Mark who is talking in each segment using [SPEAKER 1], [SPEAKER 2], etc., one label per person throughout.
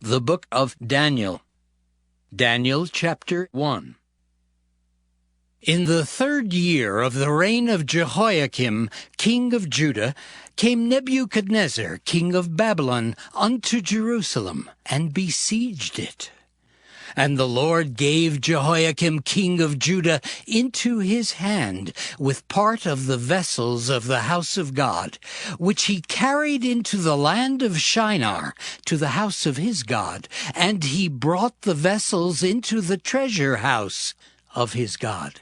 [SPEAKER 1] The Book of Daniel. Daniel chapter 1. In the 3rd year of the reign of Jehoiakim, king of Judah, came Nebuchadnezzar, king of Babylon, unto Jerusalem, and besieged it. And the Lord gave Jehoiakim king of Judah into his hand, with part of the vessels of the house of God, which he carried into the land of Shinar, to the house of his God, and he brought the vessels into the treasure house of his God.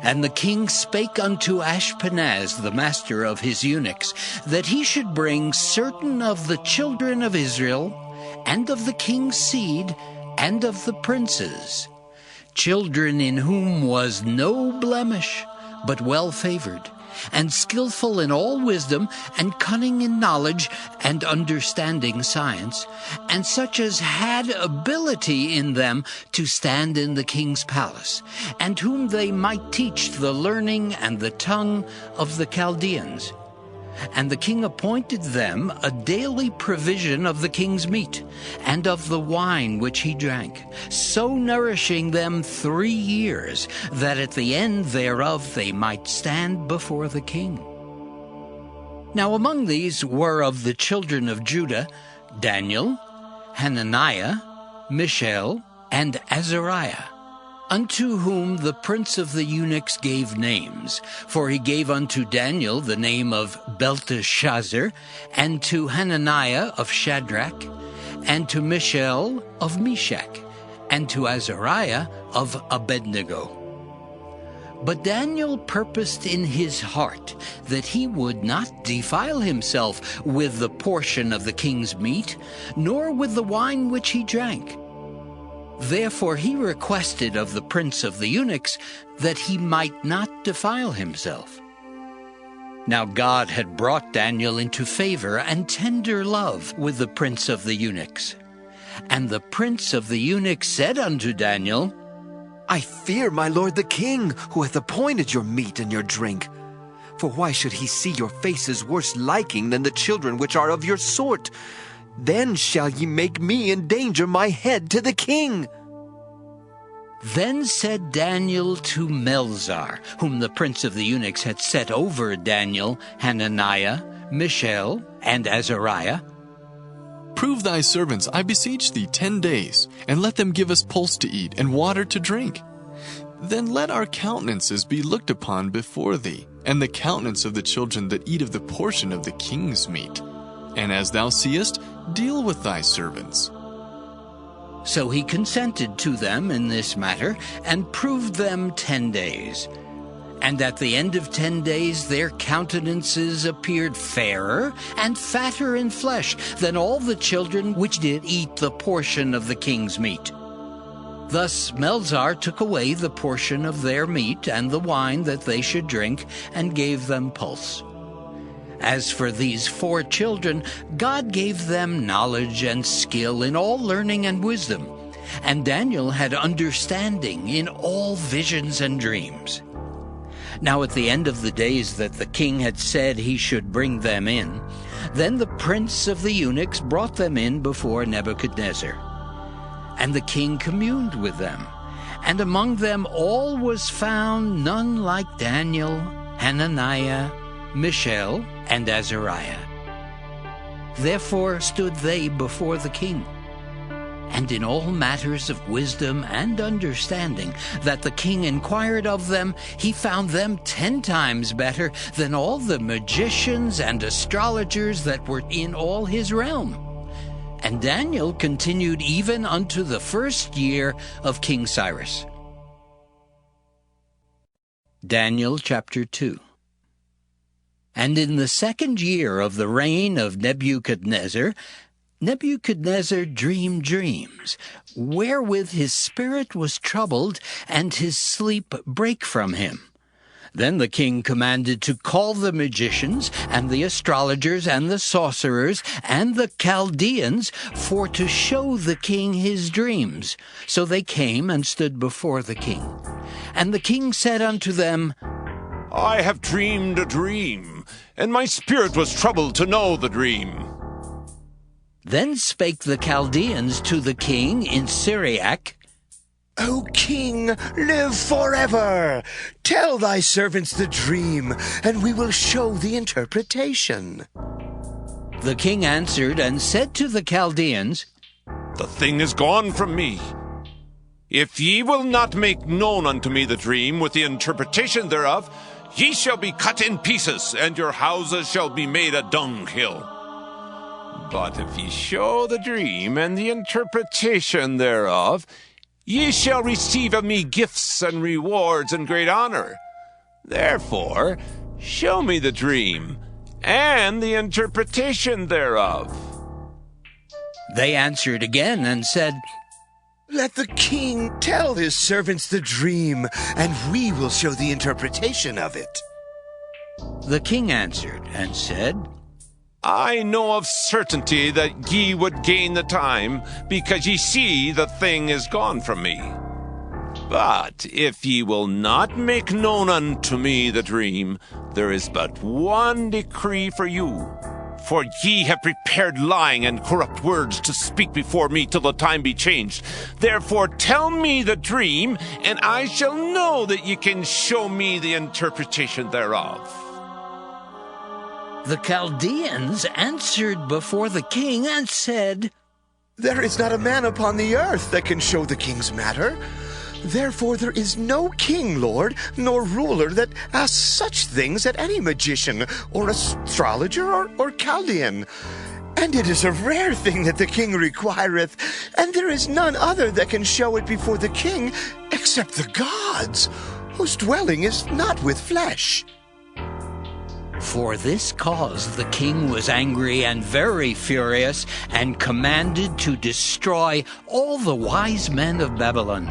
[SPEAKER 1] And the king spake unto Ashpenaz, the master of his eunuchs, that he should bring certain of the children of Israel, and of the king's seed, and of the princes, children in whom was no blemish, but well-favored, and skillful in all wisdom, and cunning in knowledge, and understanding science, and such as had ability in them to stand in the king's palace, and whom they might teach the learning and the tongue of the Chaldeans. And the king appointed them a daily provision of the king's meat, and of the wine which he drank, so nourishing them 3 years, that at the end thereof they might stand before the king. Now among these were of the children of Judah Daniel, Hananiah, Mishael, and Azariah, unto whom the prince of the eunuchs gave names. For he gave unto Daniel the name of Belshazzar, and to Hananiah of Shadrach, and to Mishael of Meshach, and to Azariah of Abednego. But Daniel purposed in his heart that he would not defile himself with the portion of the king's meat, nor with the wine which he drank. Therefore he requested of the prince of the eunuchs that he might not defile himself. Now God had brought Daniel into favor and tender love with the prince of the eunuchs. And the prince of the eunuchs said unto Daniel,
[SPEAKER 2] I fear my lord the king, who hath appointed your meat and your drink. For why should he see your faces worse liking than the children which are of your sort? Then shall ye make me endanger my head to the king.
[SPEAKER 1] Then said Daniel to Belshazzar, whom the prince of the eunuchs had set over Daniel, Hananiah, Mishael, and Azariah,
[SPEAKER 3] Prove thy servants, I beseech thee, 10 days, and let them give us pulse to eat and water to drink. Then let our countenances be looked upon before thee, and the countenance of the children that eat of the portion of the king's meat. And as thou seest, deal with thy servants.
[SPEAKER 1] So he consented to them in this matter, and proved them 10 days. And at the end of 10 days their countenances appeared fairer and fatter in flesh than all the children which did eat the portion of the king's meat. Thus Belshazzar took away the portion of their meat and the wine that they should drink, and gave them pulse. As for these 4 children, God gave them knowledge and skill in all learning and wisdom, and Daniel had understanding in all visions and dreams. Now at the end of the days that the king had said he should bring them in, then the prince of the eunuchs brought them in before Nebuchadnezzar. And the king communed with them, and among them all was found none like Daniel, Hananiah, Mishael, and Azariah. Therefore stood they before the king. And in all matters of wisdom and understanding that the king inquired of them, he found them 10 times better than all the magicians and astrologers that were in all his realm. And Daniel continued even unto the 1st year of King Cyrus. Daniel chapter 2. And in the 2nd year of the reign of Nebuchadnezzar, Nebuchadnezzar dreamed dreams, wherewith his spirit was troubled, and his sleep brake from him. Then the king commanded to call the magicians, and the astrologers, and the sorcerers, and the Chaldeans, for to show the king his dreams. So they came and stood before the king. And the king said unto them,
[SPEAKER 4] I have dreamed a dream, and my spirit was troubled to know the dream.
[SPEAKER 1] Then spake the Chaldeans to the king in Syriac,
[SPEAKER 4] O king, live forever. Tell thy servants the dream, and we will show the interpretation.
[SPEAKER 1] The king answered and said to the Chaldeans,
[SPEAKER 5] The thing is gone from me. If ye will not make known unto me the dream with the interpretation thereof, ye shall be cut in pieces, and your houses shall be made a dunghill. But if ye show the dream and the interpretation thereof, ye shall receive of me gifts and rewards and great honor. Therefore, show me the dream and the interpretation thereof.
[SPEAKER 1] They answered again and said,
[SPEAKER 4] Let the king tell his servants the dream, and we will show the interpretation of it.
[SPEAKER 1] The king answered and said,
[SPEAKER 5] I know of certainty that ye would gain the time, because ye see the thing is gone from me. But if ye will not make known unto me the dream, there is but one decree for you. For ye have prepared lying and corrupt words to speak before me till the time be changed. Therefore tell me the dream, and I shall know that ye can show me the interpretation thereof.
[SPEAKER 1] The Chaldeans answered before the king and said,
[SPEAKER 4] There is not a man upon the earth that can show the king's matter. Therefore there is no king, Lord, nor ruler that asks such things at any magician, or astrologer, or Chaldean. And it is a rare thing that the king requireth, and there is none other that can show it before the king, except the gods, whose dwelling is not with flesh.
[SPEAKER 1] For this cause the king was angry and very furious, and commanded to destroy all the wise men of Babylon.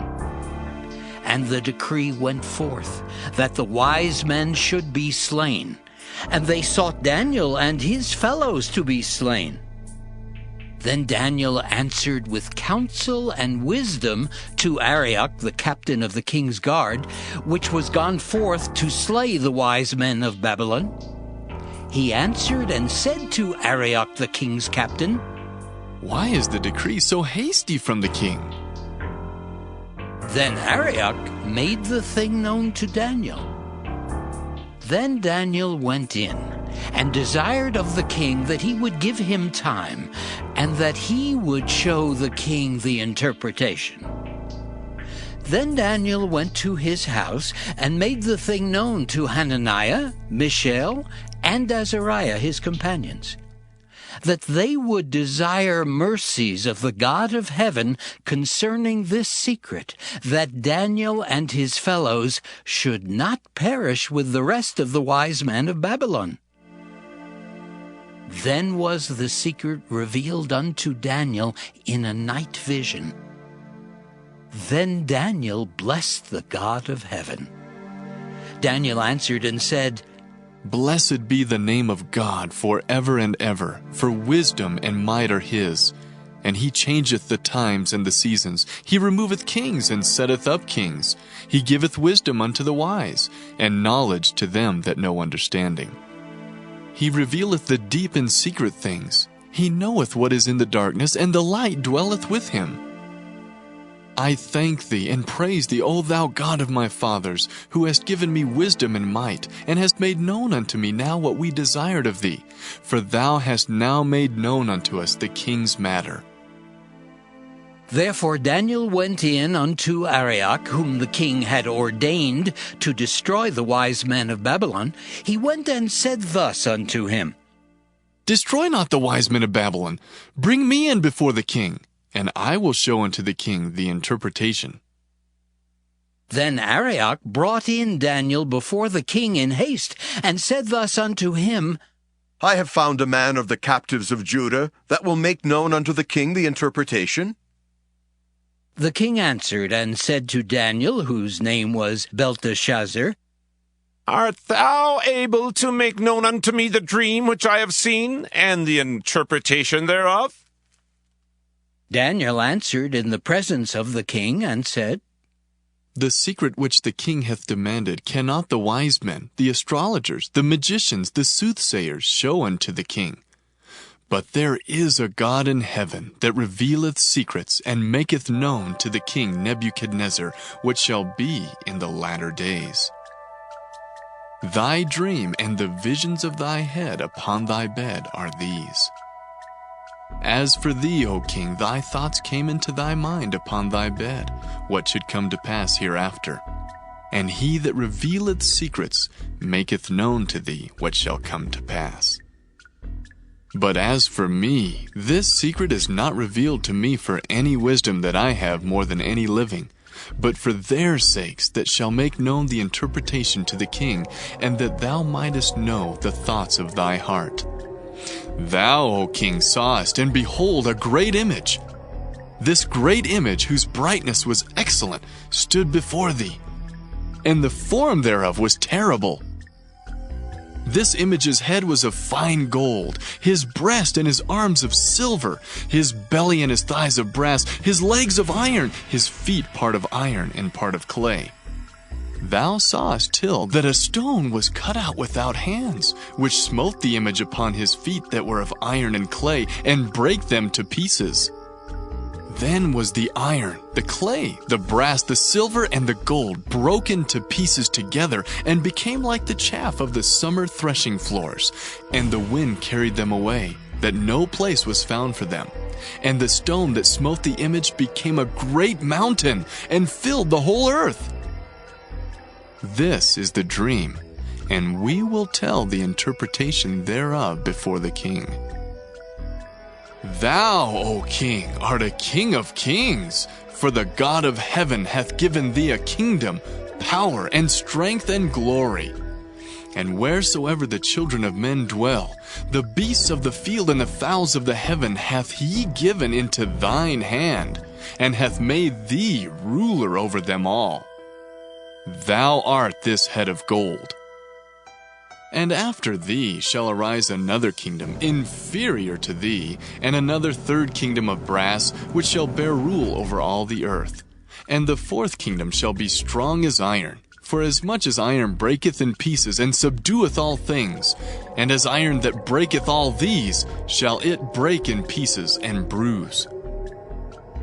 [SPEAKER 1] And the decree went forth that the wise men should be slain, and they sought Daniel and his fellows to be slain. Then Daniel answered with counsel and wisdom to Arioch, the captain of the king's guard, which was gone forth to slay the wise men of Babylon. He answered and said to Arioch, the king's captain,
[SPEAKER 3] Why is the decree so hasty from the king?
[SPEAKER 1] Then Arioch made the thing known to Daniel. Then Daniel went in and desired of the king that he would give him time, and that he would show the king the interpretation. Then Daniel went to his house and made the thing known to Hananiah, Mishael, and Azariah his companions, that they would desire mercies of the God of heaven concerning this secret, that Daniel and his fellows should not perish with the rest of the wise men of Babylon. Then was the secret revealed unto Daniel in a night vision. Then Daniel blessed the God of heaven. Daniel answered and said,
[SPEAKER 3] Blessed be the name of God forever and ever, for wisdom and might are his. And he changeth the times and the seasons. He removeth kings and setteth up kings. He giveth wisdom unto the wise, and knowledge to them that know understanding. He revealeth the deep and secret things. He knoweth what is in the darkness, and the light dwelleth with him. I thank thee and praise thee, O thou God of my fathers, who hast given me wisdom and might, and hast made known unto me now what we desired of thee. For thou hast now made known unto us the king's matter.
[SPEAKER 1] Therefore Daniel went in unto Arioch, whom the king had ordained to destroy the wise men of Babylon. He went and said thus unto him,
[SPEAKER 3] Destroy not the wise men of Babylon. Bring me in before the king, and I will show unto the king the interpretation.
[SPEAKER 1] Then Arioch brought in Daniel before the king in haste, and said thus unto him,
[SPEAKER 6] I have found a man of the captives of Judah that will make known unto the king the interpretation.
[SPEAKER 1] The king answered and said to Daniel, whose name was Belshazzar,
[SPEAKER 5] Art thou able to make known unto me the dream which I have seen, and the interpretation thereof?
[SPEAKER 1] Daniel answered in the presence of the king, and said,
[SPEAKER 3] The secret which the king hath demanded cannot the wise men, the astrologers, the magicians, the soothsayers show unto the king. But there is a God in heaven that revealeth secrets, and maketh known to the king Nebuchadnezzar what shall be in the latter days. Thy dream and the visions of thy head upon thy bed are these. As for thee, O king, thy thoughts came into thy mind upon thy bed, what should come to pass hereafter. And he that revealeth secrets maketh known to thee what shall come to pass. But as for me, this secret is not revealed to me for any wisdom that I have more than any living, but for their sakes that shall make known the interpretation to the king, and that thou mightest know the thoughts of thy heart. Thou, O king, sawest, and behold, a great image. This great image, whose brightness was excellent, stood before thee, and the form thereof was terrible. This image's head was of fine gold, his breast and his arms of silver, his belly and his thighs of brass, his legs of iron, his feet part of iron and part of clay. Thou sawest till that a stone was cut out without hands, which smote the image upon his feet that were of iron and clay, and brake them to pieces. Then was the iron, the clay, the brass, the silver, and the gold broken to pieces together, and became like the chaff of the summer threshing floors. And the wind carried them away, that no place was found for them. And the stone that smote the image became a great mountain, and filled the whole earth. This is the dream, and we will tell the interpretation thereof before the king. Thou, O king, art a king of kings, for the God of heaven hath given thee a kingdom, power, and strength, and glory. And wheresoever the children of men dwell, the beasts of the field and the fowls of the heaven hath he given into thine hand, and hath made thee ruler over them all. Thou art this head of gold. And after thee shall arise another kingdom inferior to thee, and another third kingdom of brass, which shall bear rule over all the earth. And the fourth kingdom shall be strong as iron, for as much as iron breaketh in pieces, and subdueth all things, and as iron that breaketh all these, shall it break in pieces and bruise.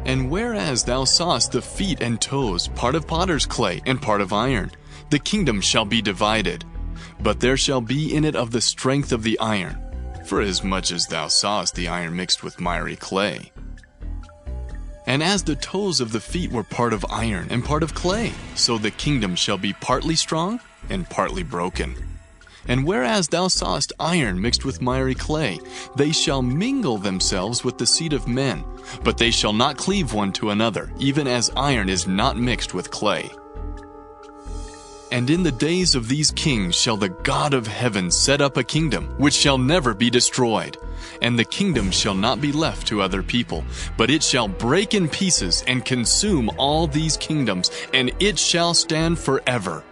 [SPEAKER 3] And whereas thou sawest the feet and toes, part of potter's clay, and part of iron, the kingdom shall be divided. But there shall be in it of the strength of the iron, for as much as thou sawest the iron mixed with miry clay. And as the toes of the feet were part of iron and part of clay, so the kingdom shall be partly strong and partly broken. And whereas thou sawest iron mixed with miry clay, they shall mingle themselves with the seed of men, but they shall not cleave one to another, even as iron is not mixed with clay. And in the days of these kings shall the God of heaven set up a kingdom, which shall never be destroyed. And the kingdom shall not be left to other people, but it shall break in pieces and consume all these kingdoms, and it shall stand forever.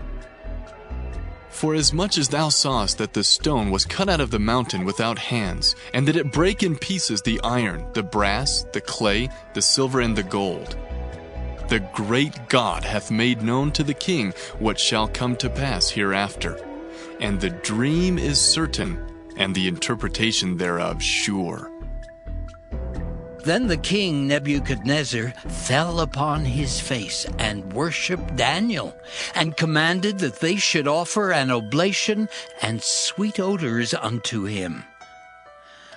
[SPEAKER 3] For as much as thou sawest that the stone was cut out of the mountain without hands, and that it brake in pieces the iron, the brass, the clay, the silver, and the gold, the great God hath made known to the king what shall come to pass hereafter. And the dream is certain, and the interpretation thereof sure.
[SPEAKER 1] Then the king Nebuchadnezzar fell upon his face and worshipped Daniel, and commanded that they should offer an oblation and sweet odors unto him.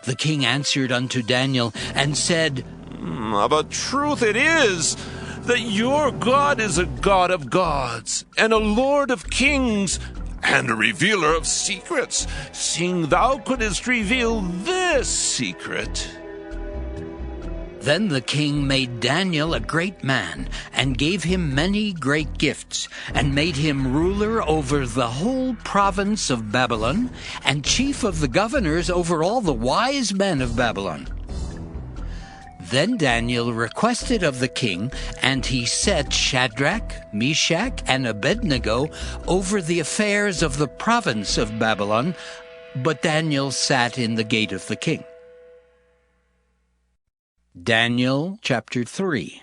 [SPEAKER 1] The king answered unto Daniel and said,
[SPEAKER 5] Of a truth it is that your God is a God of gods, and a Lord of kings, and a revealer of secrets, seeing thou couldst reveal this secret.
[SPEAKER 1] Then the king made Daniel a great man, and gave him many great gifts, and made him ruler over the whole province of Babylon, and chief of the governors over all the wise men of Babylon. Then Daniel requested of the king, and he set Shadrach, Meshach, and Abednego over the affairs of the province of Babylon, but Daniel sat in the gate of the king. Daniel chapter 3.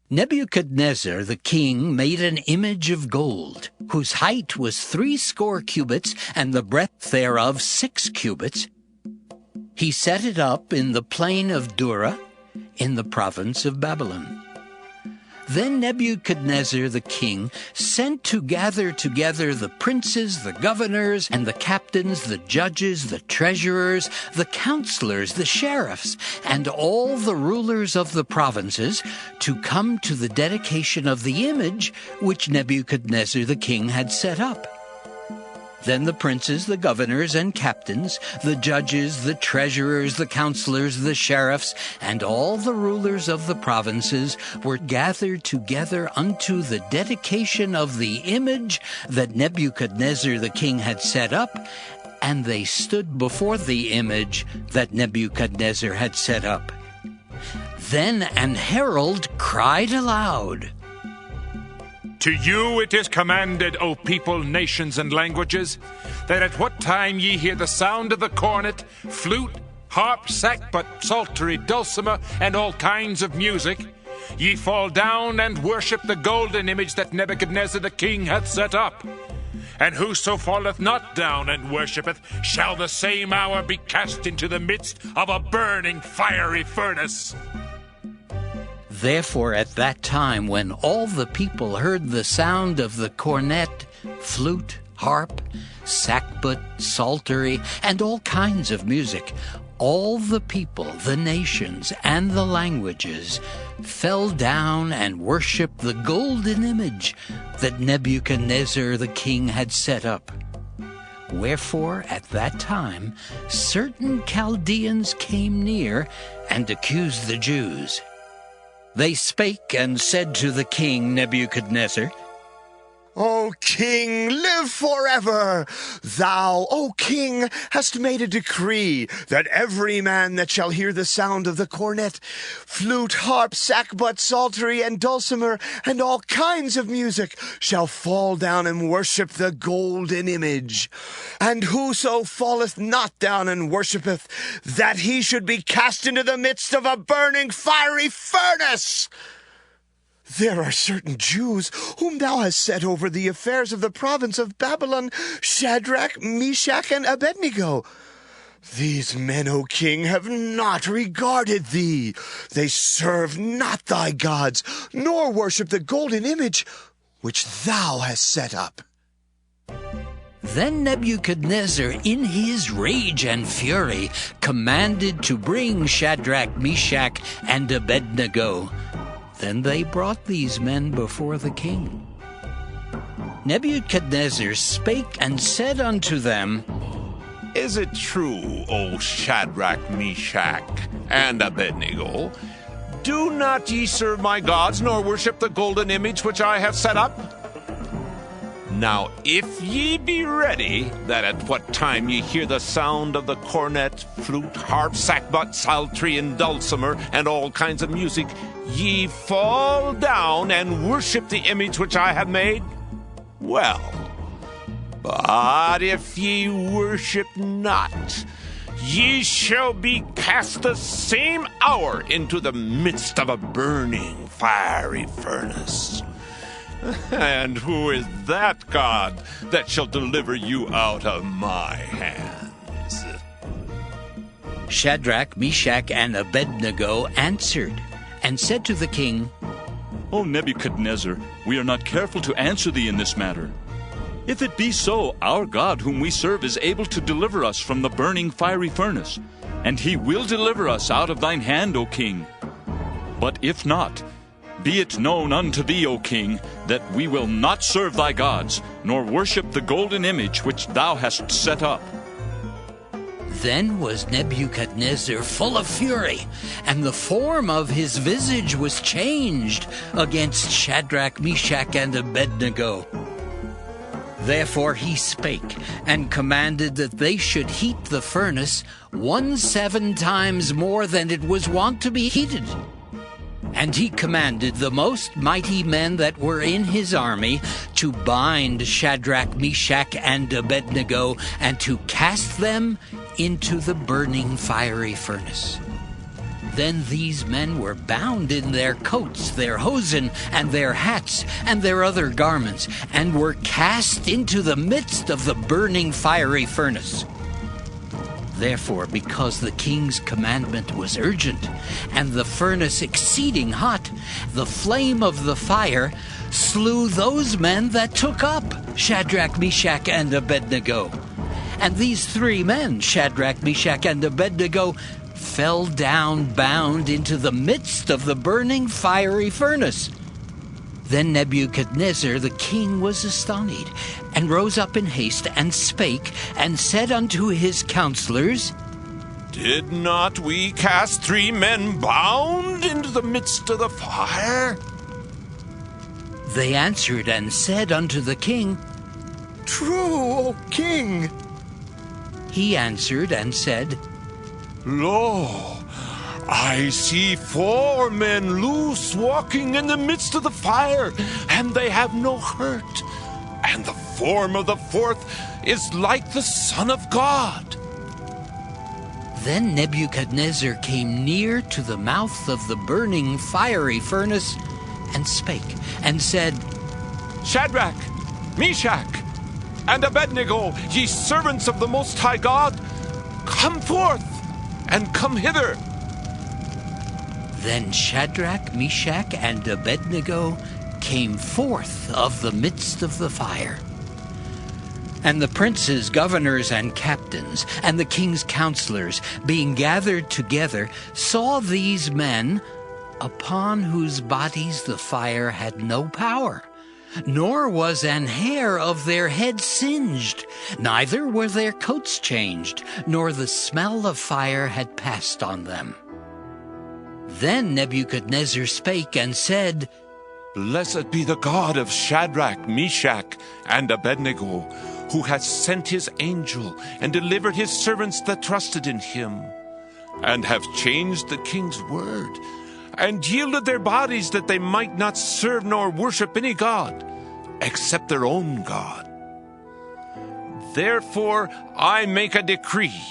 [SPEAKER 1] Nebuchadnezzar the king made an image of gold, whose height was 60 cubits, and the breadth thereof 6 cubits. He set it up in the plain of Dura, in the province of Babylon. Then Nebuchadnezzar the king sent to gather together the princes, the governors, and the captains, the judges, the treasurers, the counselors, the sheriffs, and all the rulers of the provinces to come to the dedication of the image which Nebuchadnezzar the king had set up. Then the princes, the governors, and captains, the judges, the treasurers, the counselors, the sheriffs, and all the rulers of the provinces were gathered together unto the dedication of the image that Nebuchadnezzar the king had set up, and they stood before the image that Nebuchadnezzar had set up. Then an herald cried aloud,
[SPEAKER 7] To you it is commanded, O people, nations, and languages, that at what time ye hear the sound of the cornet, flute, harp, sackbut, psaltery, dulcimer, and all kinds of music, ye fall down and worship the golden image that Nebuchadnezzar the king hath set up. And whoso falleth not down and worshipeth shall the same hour be cast into the midst of a burning fiery furnace.
[SPEAKER 1] Therefore at that time, when all the people heard the sound of the cornet, flute, harp, sackbut, psaltery, and all kinds of music, all the people, the nations, and the languages fell down and worshipped the golden image that Nebuchadnezzar the king had set up. Wherefore at that time certain Chaldeans came near and accused the Jews. They spake and said to the king Nebuchadnezzar,
[SPEAKER 4] O king, live forever! Thou, O king, hast made a decree that every man that shall hear the sound of the cornet, flute, harp, sackbut, psaltery, and dulcimer, and all kinds of music, shall fall down and worship the golden image. And whoso falleth not down and worshipeth, that he should be cast into the midst of a burning fiery furnace. There are certain Jews whom thou hast set over the affairs of the province of Babylon, Shadrach, Meshach, and Abednego. These men, O king, have not regarded thee. They serve not thy gods, nor worship the golden image which thou hast set up.
[SPEAKER 1] Then Nebuchadnezzar, in his rage and fury, commanded to bring Shadrach, Meshach, and Abednego. Then they brought these men before the king. Nebuchadnezzar spake and said unto them,
[SPEAKER 5] Is it true, O Shadrach, Meshach, and Abednego? Do not ye serve my gods, nor worship the golden image which I have set up? Now if ye be ready, that at what time ye hear the sound of the cornet, flute, harp, sackbut, psaltery, and dulcimer, and all kinds of music, ye fall down and worship the image which I have made, well. But if ye worship not, ye shall be cast the same hour into the midst of a burning fiery furnace. And who is that God that shall deliver you out of my hands?
[SPEAKER 1] Shadrach, Meshach, and Abednego answered and said to the king,
[SPEAKER 8] O Nebuchadnezzar, we are not careful to answer thee in this matter. If it be so, our God whom we serve is able to deliver us from the burning fiery furnace, and he will deliver us out of thine hand, O king. But if not, be it known unto thee, O king, that we will not serve thy gods, nor worship the golden image which thou hast set up.
[SPEAKER 1] Then was Nebuchadnezzar full of fury, and the form of his visage was changed against Shadrach, Meshach, and Abednego. Therefore he spake, and commanded that they should heat the furnace 17 times more than it was wont to be heated. And he commanded the most mighty men that were in his army to bind Shadrach, Meshach, and Abednego, and to cast them into the burning fiery furnace. Then these men were bound in their coats, their hosen, and their hats, and their other garments, and were cast into the midst of the burning fiery furnace. Therefore, because the king's commandment was urgent, and the furnace exceeding hot, the flame of the fire slew those men that took up Shadrach, Meshach, and Abednego. And these 3 men, Shadrach, Meshach, and Abednego, fell down bound into the midst of the burning fiery furnace. Then Nebuchadnezzar the king was astonished, and rose up in haste, and spake, and said unto his counselors,
[SPEAKER 5] Did not we cast 3 men bound into the midst of the fire?
[SPEAKER 1] They answered and said unto the king,
[SPEAKER 4] True, O king.
[SPEAKER 1] He answered and said,
[SPEAKER 5] Lo, I see 4 men loose walking in the midst of the fire, and they have no hurt. And the form of the 4th is like the Son of God.
[SPEAKER 1] Then Nebuchadnezzar came near to the mouth of the burning fiery furnace, and spake, and said,
[SPEAKER 5] Shadrach, Meshach, and Abednego, ye servants of the Most High God, come forth, and come hither.
[SPEAKER 1] Then Shadrach, Meshach, and Abednego came forth of the midst of the fire. And the princes, governors, and captains, and the king's counselors, being gathered together, saw these men, upon whose bodies the fire had no power, nor was an hair of their head singed, neither were their coats changed, nor the smell of fire had passed on them. Then Nebuchadnezzar spake and said,
[SPEAKER 5] Blessed be the God of Shadrach, Meshach, and Abednego, who hath sent his angel and delivered his servants that trusted in him, and have changed the king's word, and yielded their bodies that they might not serve nor worship any god, except their own God. Therefore I make a decree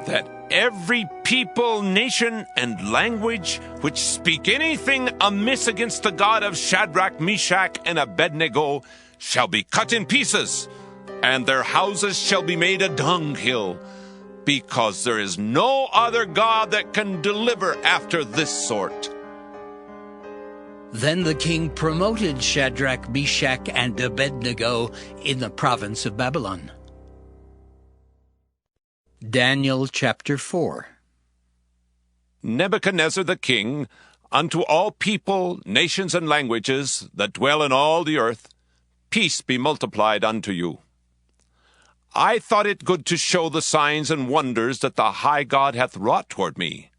[SPEAKER 5] that every people, nation, and language which speak anything amiss against the God of Shadrach, Meshach, and Abednego shall be cut in pieces, and their houses shall be made a dunghill, because there is no other God that can deliver after this sort.
[SPEAKER 1] Then the king promoted Shadrach, Meshach, and Abednego in the province of Babylon. Daniel chapter 4.
[SPEAKER 5] Nebuchadnezzar the king, unto all people, nations, and languages that dwell in all the earth, peace be multiplied unto you. I thought it good to show the signs and wonders that the high God hath wrought toward me.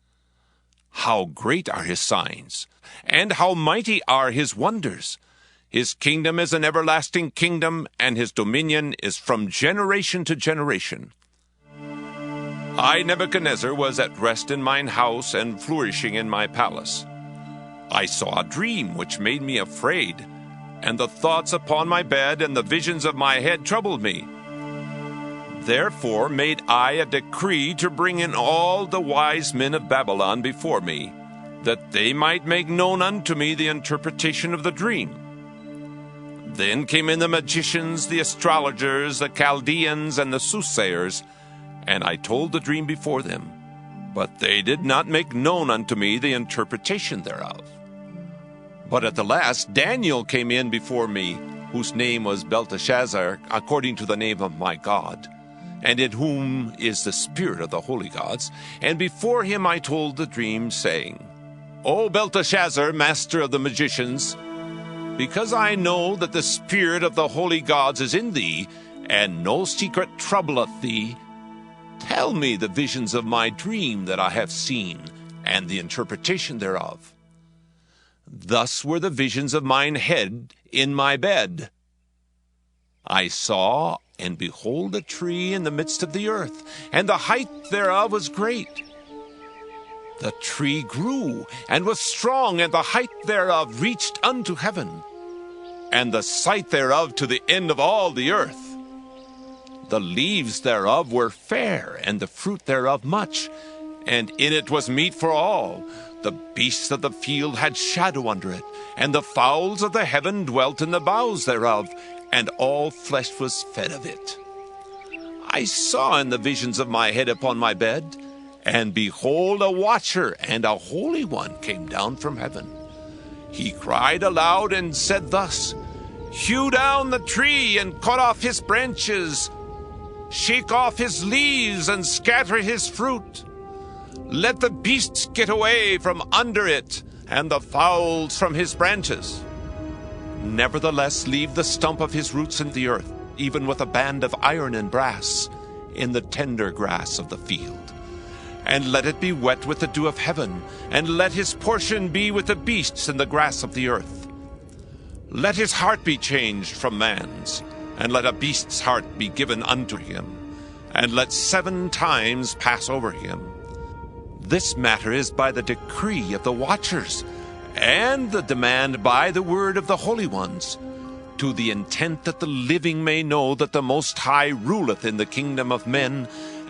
[SPEAKER 5] How great are his signs, and how mighty are his wonders! His kingdom is an everlasting kingdom, and his dominion is from generation to generation. I, Nebuchadnezzar, was at rest in mine house, and flourishing in my palace. I saw a dream which made me afraid, and the thoughts upon my bed and the visions of my head troubled me. Therefore made I a decree to bring in all the wise men of Babylon before me, that they might make known unto me the interpretation of the dream. Then came in the magicians, the astrologers, the Chaldeans, and the soothsayers, and I told the dream before them, but they did not make known unto me the interpretation thereof. But at the last Daniel came in before me, whose name was Belshazzar, according to the name of my God, and in whom is the spirit of the holy gods. And before him I told the dream, saying, O Belteshazzar, master of the magicians, because I know that the spirit of the holy gods is in thee, and no secret troubleth thee, tell me the visions of my dream that I have seen, and the interpretation thereof. Thus were the visions of mine head in my bed. I saw, and behold, a tree in the midst of the earth, and the height thereof was great. The tree grew, and was strong, and the height thereof reached unto heaven, and the sight thereof to the end of all the earth. The leaves thereof were fair, and the fruit thereof much, and in it was meat for all. The beasts of the field had shadow under it, and the fowls of the heaven dwelt in the boughs thereof, and all flesh was fed of it. I saw in the visions of my head upon my bed, and behold, a watcher and a holy one came down from heaven. He cried aloud and said thus, Hew down the tree and cut off his branches, shake off his leaves and scatter his fruit. Let the beasts get away from under it, and the fowls from his branches. Nevertheless, leave the stump of his roots in the earth, even with a band of iron and brass, in the tender grass of the field. And let it be wet with the dew of heaven, and let his portion be with the beasts in the grass of the earth. Let his heart be changed from man's, and let a beast's heart be given unto him, and let 7 times pass over him. This matter is by the decree of the watchers, and the demand by the word of the holy ones, to the intent that the living may know that the Most High ruleth in the kingdom of men,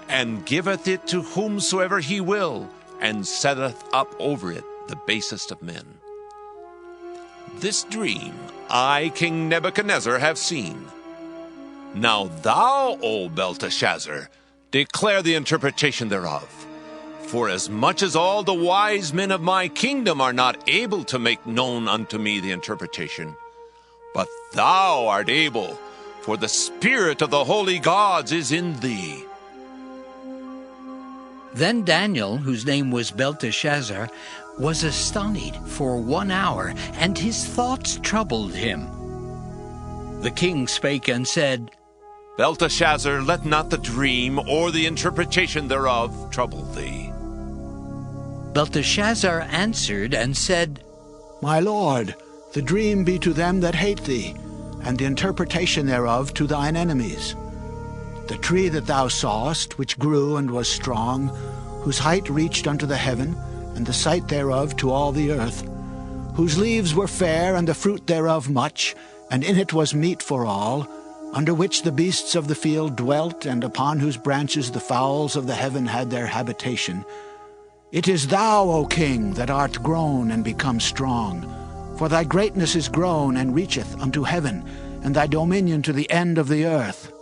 [SPEAKER 5] and giveth it to whomsoever he will, and setteth up over it the basest of men. This dream I, King Nebuchadnezzar, have seen. Now thou, O Belshazzar, declare the interpretation thereof. For as much as all the wise men of my kingdom are not able to make known unto me the interpretation, but thou art able, for the spirit of the holy gods is in thee.
[SPEAKER 1] Then Daniel, whose name was Belteshazzar, was astonished for 1 hour, and his thoughts troubled him. The king spake and said,
[SPEAKER 5] Belteshazzar, let not the dream or the interpretation thereof trouble thee.
[SPEAKER 1] Belteshazzar answered and said,
[SPEAKER 9] My lord, the dream be to them that hate thee, and the interpretation thereof to thine enemies. The tree that thou sawest, which grew and was strong, whose height reached unto the heaven, and the sight thereof to all the earth, whose leaves were fair, and the fruit thereof much, and in it was meat for all, under which the beasts of the field dwelt, and upon whose branches the fowls of the heaven had their habitation. It is thou, O king, that art grown and become strong, for thy greatness is grown and reacheth unto heaven, and thy dominion to the end of the earth.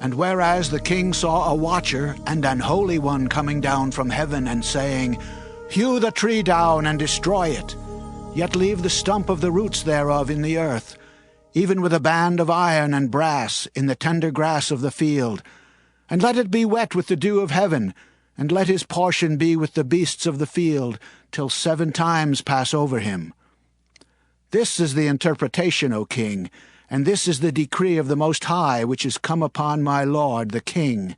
[SPEAKER 9] And whereas the king saw a watcher and an holy one coming down from heaven, and saying, Hew the tree down and destroy it, yet leave the stump of the roots thereof in the earth, even with a band of iron and brass in the tender grass of the field, and let it be wet with the dew of heaven, and let his portion be with the beasts of the field, till 7 times pass over him. This is the interpretation, O king, and this is the decree of the Most High, which is come upon my lord the king,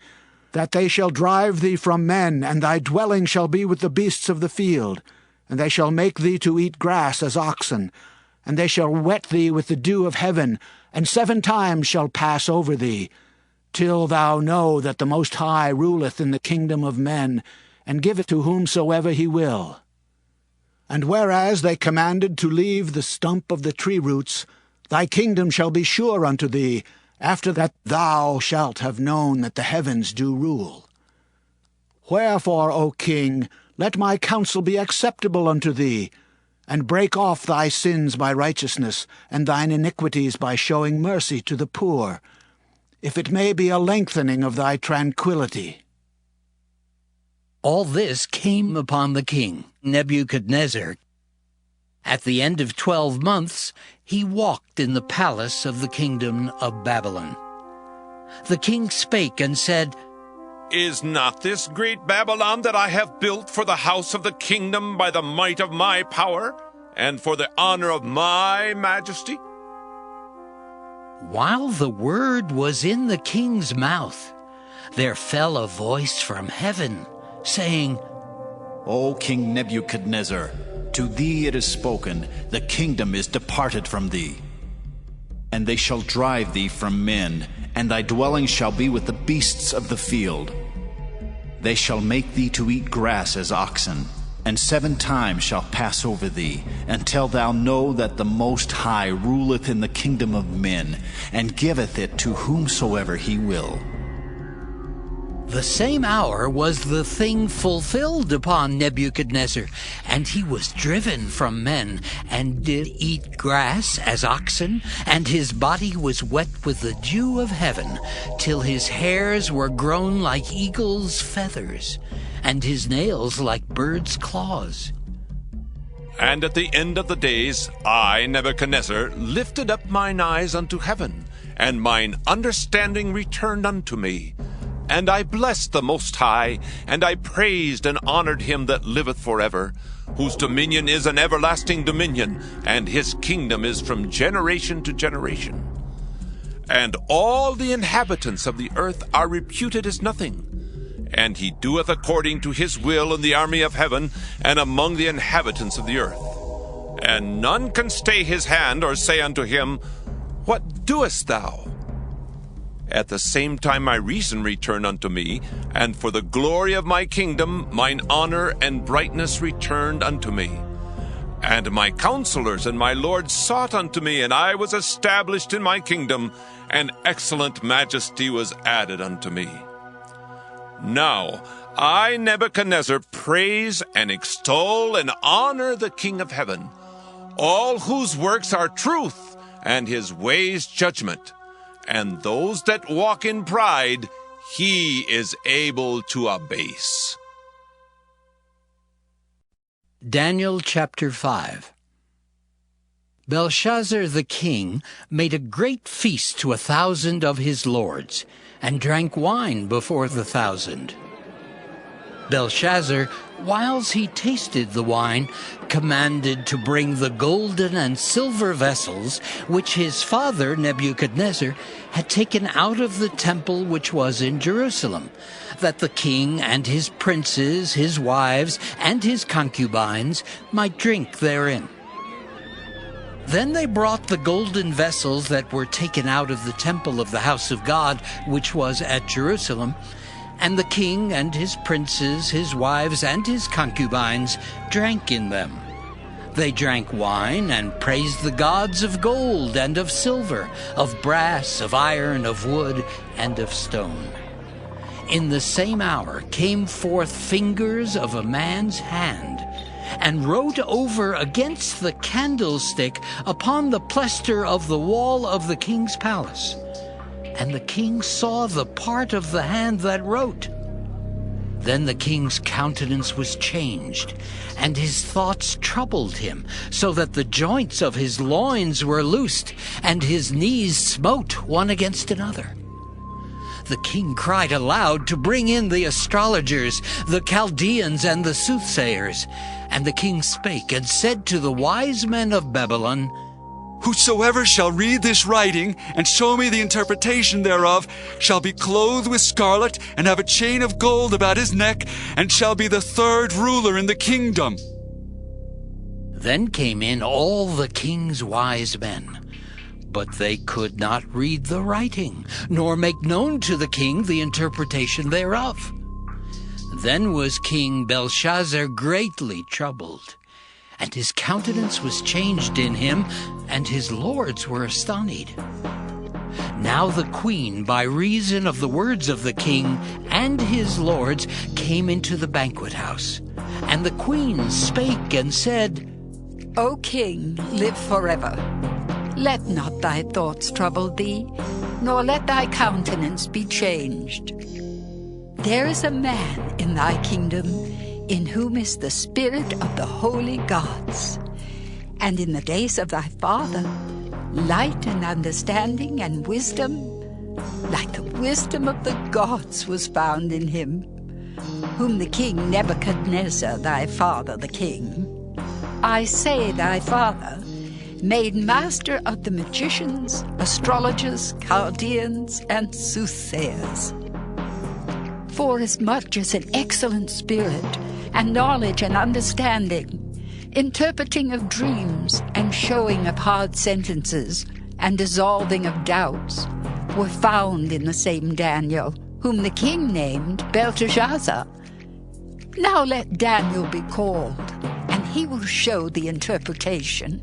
[SPEAKER 9] that they shall drive thee from men, and thy dwelling shall be with the beasts of the field, and they shall make thee to eat grass as oxen, and they shall wet thee with the dew of heaven, and 7 times shall pass over thee, till thou know that the Most High ruleth in the kingdom of men, and giveth to whomsoever he will. And whereas they commanded to leave the stump of the tree roots, thy kingdom shall be sure unto thee, after that thou shalt have known that the heavens do rule. Wherefore, O king, let my counsel be acceptable unto thee, and break off thy sins by righteousness, and thine iniquities by showing mercy to the poor, if it may be a lengthening of thy tranquillity.
[SPEAKER 1] All this came upon the king, Nebuchadnezzar. At the end of 12 months, he walked in the palace of the kingdom of Babylon. The king spake and said,
[SPEAKER 5] Is not this great Babylon that I have built for the house of the kingdom by the might of my power, and for the honor of my majesty?
[SPEAKER 1] While the word was in the king's mouth, there fell a voice from heaven, saying,
[SPEAKER 10] O King Nebuchadnezzar, to thee it is spoken, the kingdom is departed from thee. And they shall drive thee from men, and thy dwelling shall be with the beasts of the field. They shall make thee to eat grass as oxen, and 7 times shall pass over thee, until thou know that the Most High ruleth in the kingdom of men, and giveth it to whomsoever he will.
[SPEAKER 1] The same hour was the thing fulfilled upon Nebuchadnezzar, and he was driven from men, and did eat grass as oxen, and his body was wet with the dew of heaven, till his hairs were grown like eagle's feathers, and his nails like birds' claws.
[SPEAKER 5] And at the end of the days, I, Nebuchadnezzar, lifted up mine eyes unto heaven, and mine understanding returned unto me. And I blessed the Most High, and I praised and honored him that liveth forever, whose dominion is an everlasting dominion, and his kingdom is from generation to generation. And all the inhabitants of the earth are reputed as nothing. And he doeth according to his will in the army of heaven, and among the inhabitants of the earth. And none can stay his hand, or say unto him, What doest thou? At the same time my reason returned unto me, and for the glory of my kingdom mine honor and brightness returned unto me. And my counselors and my lords sought unto me, and I was established in my kingdom, and excellent majesty was added unto me. Now I, Nebuchadnezzar, praise and extol and honor the King of heaven, all whose works are truth, and his ways judgment. And those that walk in pride, he is able to abase.
[SPEAKER 1] Daniel chapter 5. Belshazzar the king made a great feast to 1,000 of his lords, and drank wine before the 1,000. Belshazzar, whiles he tasted the wine, commanded to bring the golden and silver vessels which his father Nebuchadnezzar had taken out of the temple which was in Jerusalem, that the king and his princes, his wives, and his concubines might drink therein. Then they brought the golden vessels that were taken out of the temple of the house of God, which was at Jerusalem, and the king and his princes, his wives, and his concubines drank in them. They drank wine and praised the gods of gold and of silver, of brass, of iron, of wood, and of stone. In the same hour came forth fingers of a man's hand, and wrote over against the candlestick upon the plaister of the wall of the king's palace. And the king saw the part of the hand that wrote. Then the king's countenance was changed, and his thoughts troubled him, so that the joints of his loins were loosed, and his knees smote one against another. The king cried aloud to bring in the astrologers, the Chaldeans, and the soothsayers. And the king spake and said to the wise men of Babylon,
[SPEAKER 11] Whosoever shall read this writing, and show me the interpretation thereof, shall be clothed with scarlet, and have a chain of gold about his neck, and shall be the third ruler in the kingdom.
[SPEAKER 1] Then came in all the king's wise men, but they could not read the writing, nor make known to the king the interpretation thereof. Then was King Belshazzar greatly troubled, and his countenance was changed in him, and his lords were astonied. Now the queen, by reason of the words of the king and his lords, came into the banquet house. And the queen spake and said,
[SPEAKER 12] O king, live forever. Let not thy thoughts trouble thee, nor let thy countenance be changed. There is a man in thy kingdom, in whom is the spirit of the holy gods. And in the days of thy father, light and understanding and wisdom, like the wisdom of the gods, was found in him, whom the king Nebuchadnezzar, thy father the king, I say thy father, made master of the magicians, astrologers, Chaldeans, and soothsayers. Forasmuch as an excellent spirit, and knowledge and understanding, interpreting of dreams, and showing of hard sentences, and dissolving of doubts, were found in the same Daniel, whom the king named Belshazzar. Now let Daniel be called, and he will show the interpretation.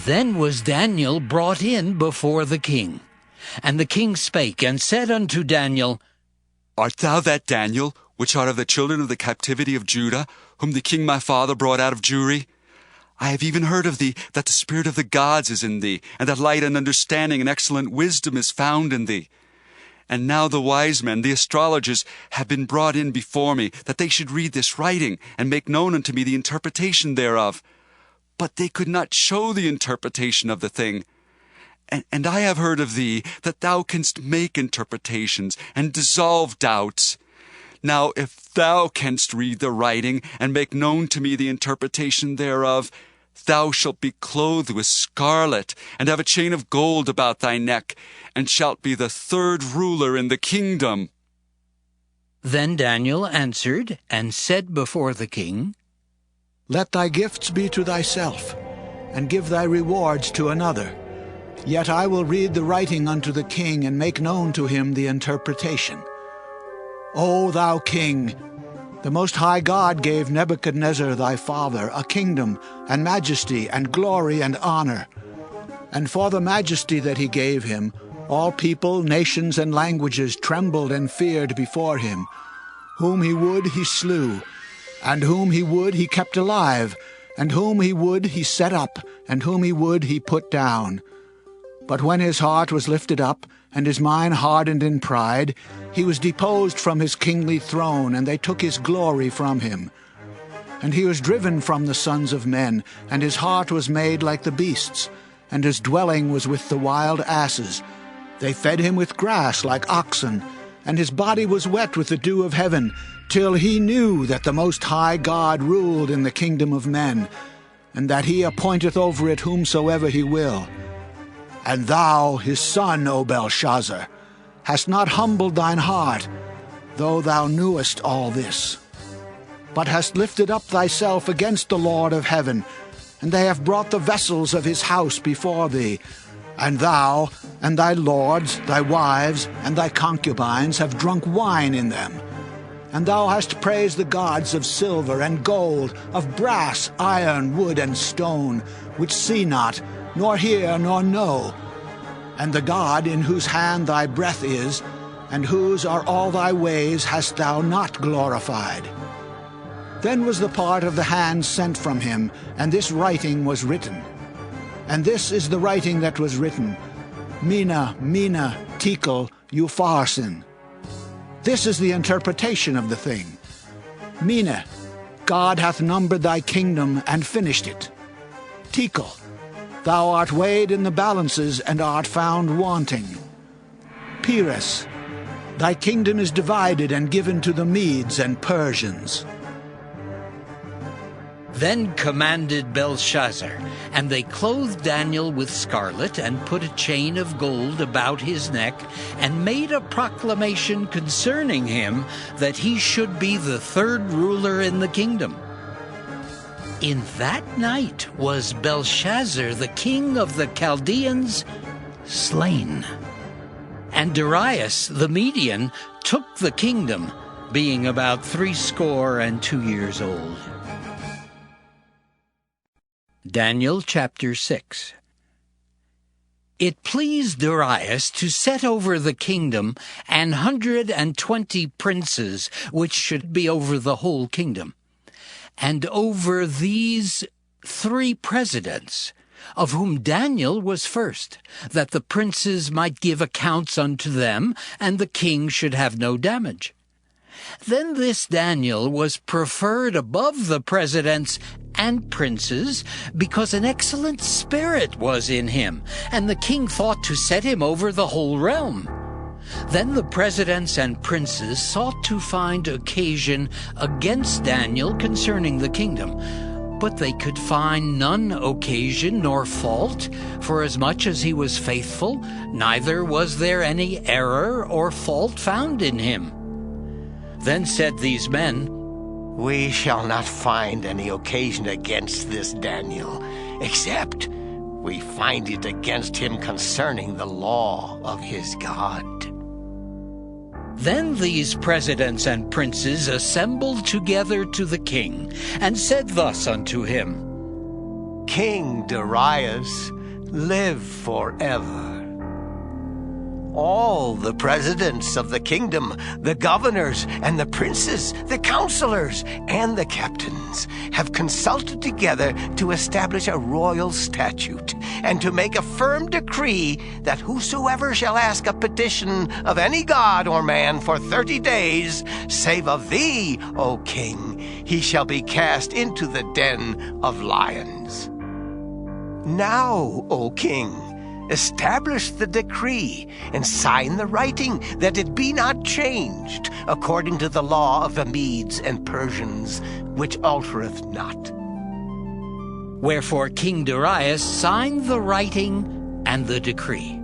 [SPEAKER 1] Then was Daniel brought in before the king. And the king spake and said unto Daniel,
[SPEAKER 11] Art thou that Daniel, which art of the children of the captivity of Judah, whom the king my father brought out of Jewry? I have even heard of thee, that the spirit of the gods is in thee, and that light and understanding and excellent wisdom is found in thee. And now the wise men, the astrologers, have been brought in before me, that they should read this writing, and make known unto me the interpretation thereof. But they could not show the interpretation of the thing. And I have heard of thee, that thou canst make interpretations, and dissolve doubts. Now if thou canst read the writing, and make known to me the interpretation thereof, thou shalt be clothed with scarlet, and have a chain of gold about thy neck, and shalt be the third ruler in the kingdom.
[SPEAKER 1] Then Daniel answered and said before the king,
[SPEAKER 9] Let thy gifts be to thyself, and give thy rewards to another. Yet I will read the writing unto the king, and make known to him the interpretation. O thou king, the Most High God gave Nebuchadnezzar thy father a kingdom, and majesty, and glory, and honor. And for the majesty that he gave him, all people, nations, and languages trembled and feared before him. Whom he would he slew, and whom he would he kept alive, and whom he would he set up, and whom he would he put down. But when his heart was lifted up, and his mind hardened in pride, he was deposed from his kingly throne, and they took his glory from him. And he was driven from the sons of men, and his heart was made like the beasts, and his dwelling was with the wild asses. They fed him with grass like oxen, and his body was wet with the dew of heaven, till he knew that the Most High God ruled in the kingdom of men, and that he appointeth over it whomsoever he will. And thou, his son, O Belshazzar, hast not humbled thine heart, though thou knewest all this, but hast lifted up thyself against the Lord of heaven, and they have brought the vessels of his house before thee. And thou, and thy lords, thy wives, and thy concubines have drunk wine in them. And thou hast praised the gods of silver and gold, of brass, iron, wood, and stone, which see not, nor hear, nor know. And the God in whose hand thy breath is, and whose are all thy ways, hast thou not glorified. Then was the part of the hand sent from him, and this writing was written. And this is the writing that was written, Mina, Mina, Tekel, Upharsin. This is the interpretation of the thing. Mina, God hath numbered thy kingdom and finished it. Tekel, thou art weighed in the balances and art found wanting. Peres, thy kingdom is divided and given to the Medes and Persians.
[SPEAKER 1] Then commanded Belshazzar, and they clothed Daniel with scarlet, and put a chain of gold about his neck, and made a proclamation concerning him, that he should be the third ruler in the kingdom. In that night was Belshazzar, the king of the Chaldeans, slain. And Darius the Median took the kingdom, being about 62 years old. Daniel chapter 6. It pleased Darius to set over the kingdom 120 princes, which should be over the whole kingdom. And over these 3 presidents, of whom Daniel was first, that the princes might give accounts unto them, and the king should have no damage. Then this Daniel was preferred above the presidents and princes, because an excellent spirit was in him, and the king thought to set him over the whole realm. Then the presidents and princes sought to find occasion against Daniel concerning the kingdom, but they could find none occasion nor fault, forasmuch as he was faithful, neither was there any error or fault found in him. Then said these men,
[SPEAKER 13] We shall not find any occasion against this Daniel, except we find it against him concerning the law of his God.
[SPEAKER 1] Then these presidents and princes assembled together to the king, and said thus unto him,
[SPEAKER 13] King Darius, live forever. All the presidents of the kingdom, the governors and the princes, the counselors and the captains have consulted together to establish a royal statute and to make a firm decree that whosoever shall ask a petition of any god or man for 30 days, save of thee, O king, he shall be cast into the den of lions. Now, O king, establish the decree and sign the writing that it be not changed according to the law of the Medes and Persians, which altereth not.
[SPEAKER 1] Wherefore King Darius signed the writing and the decree.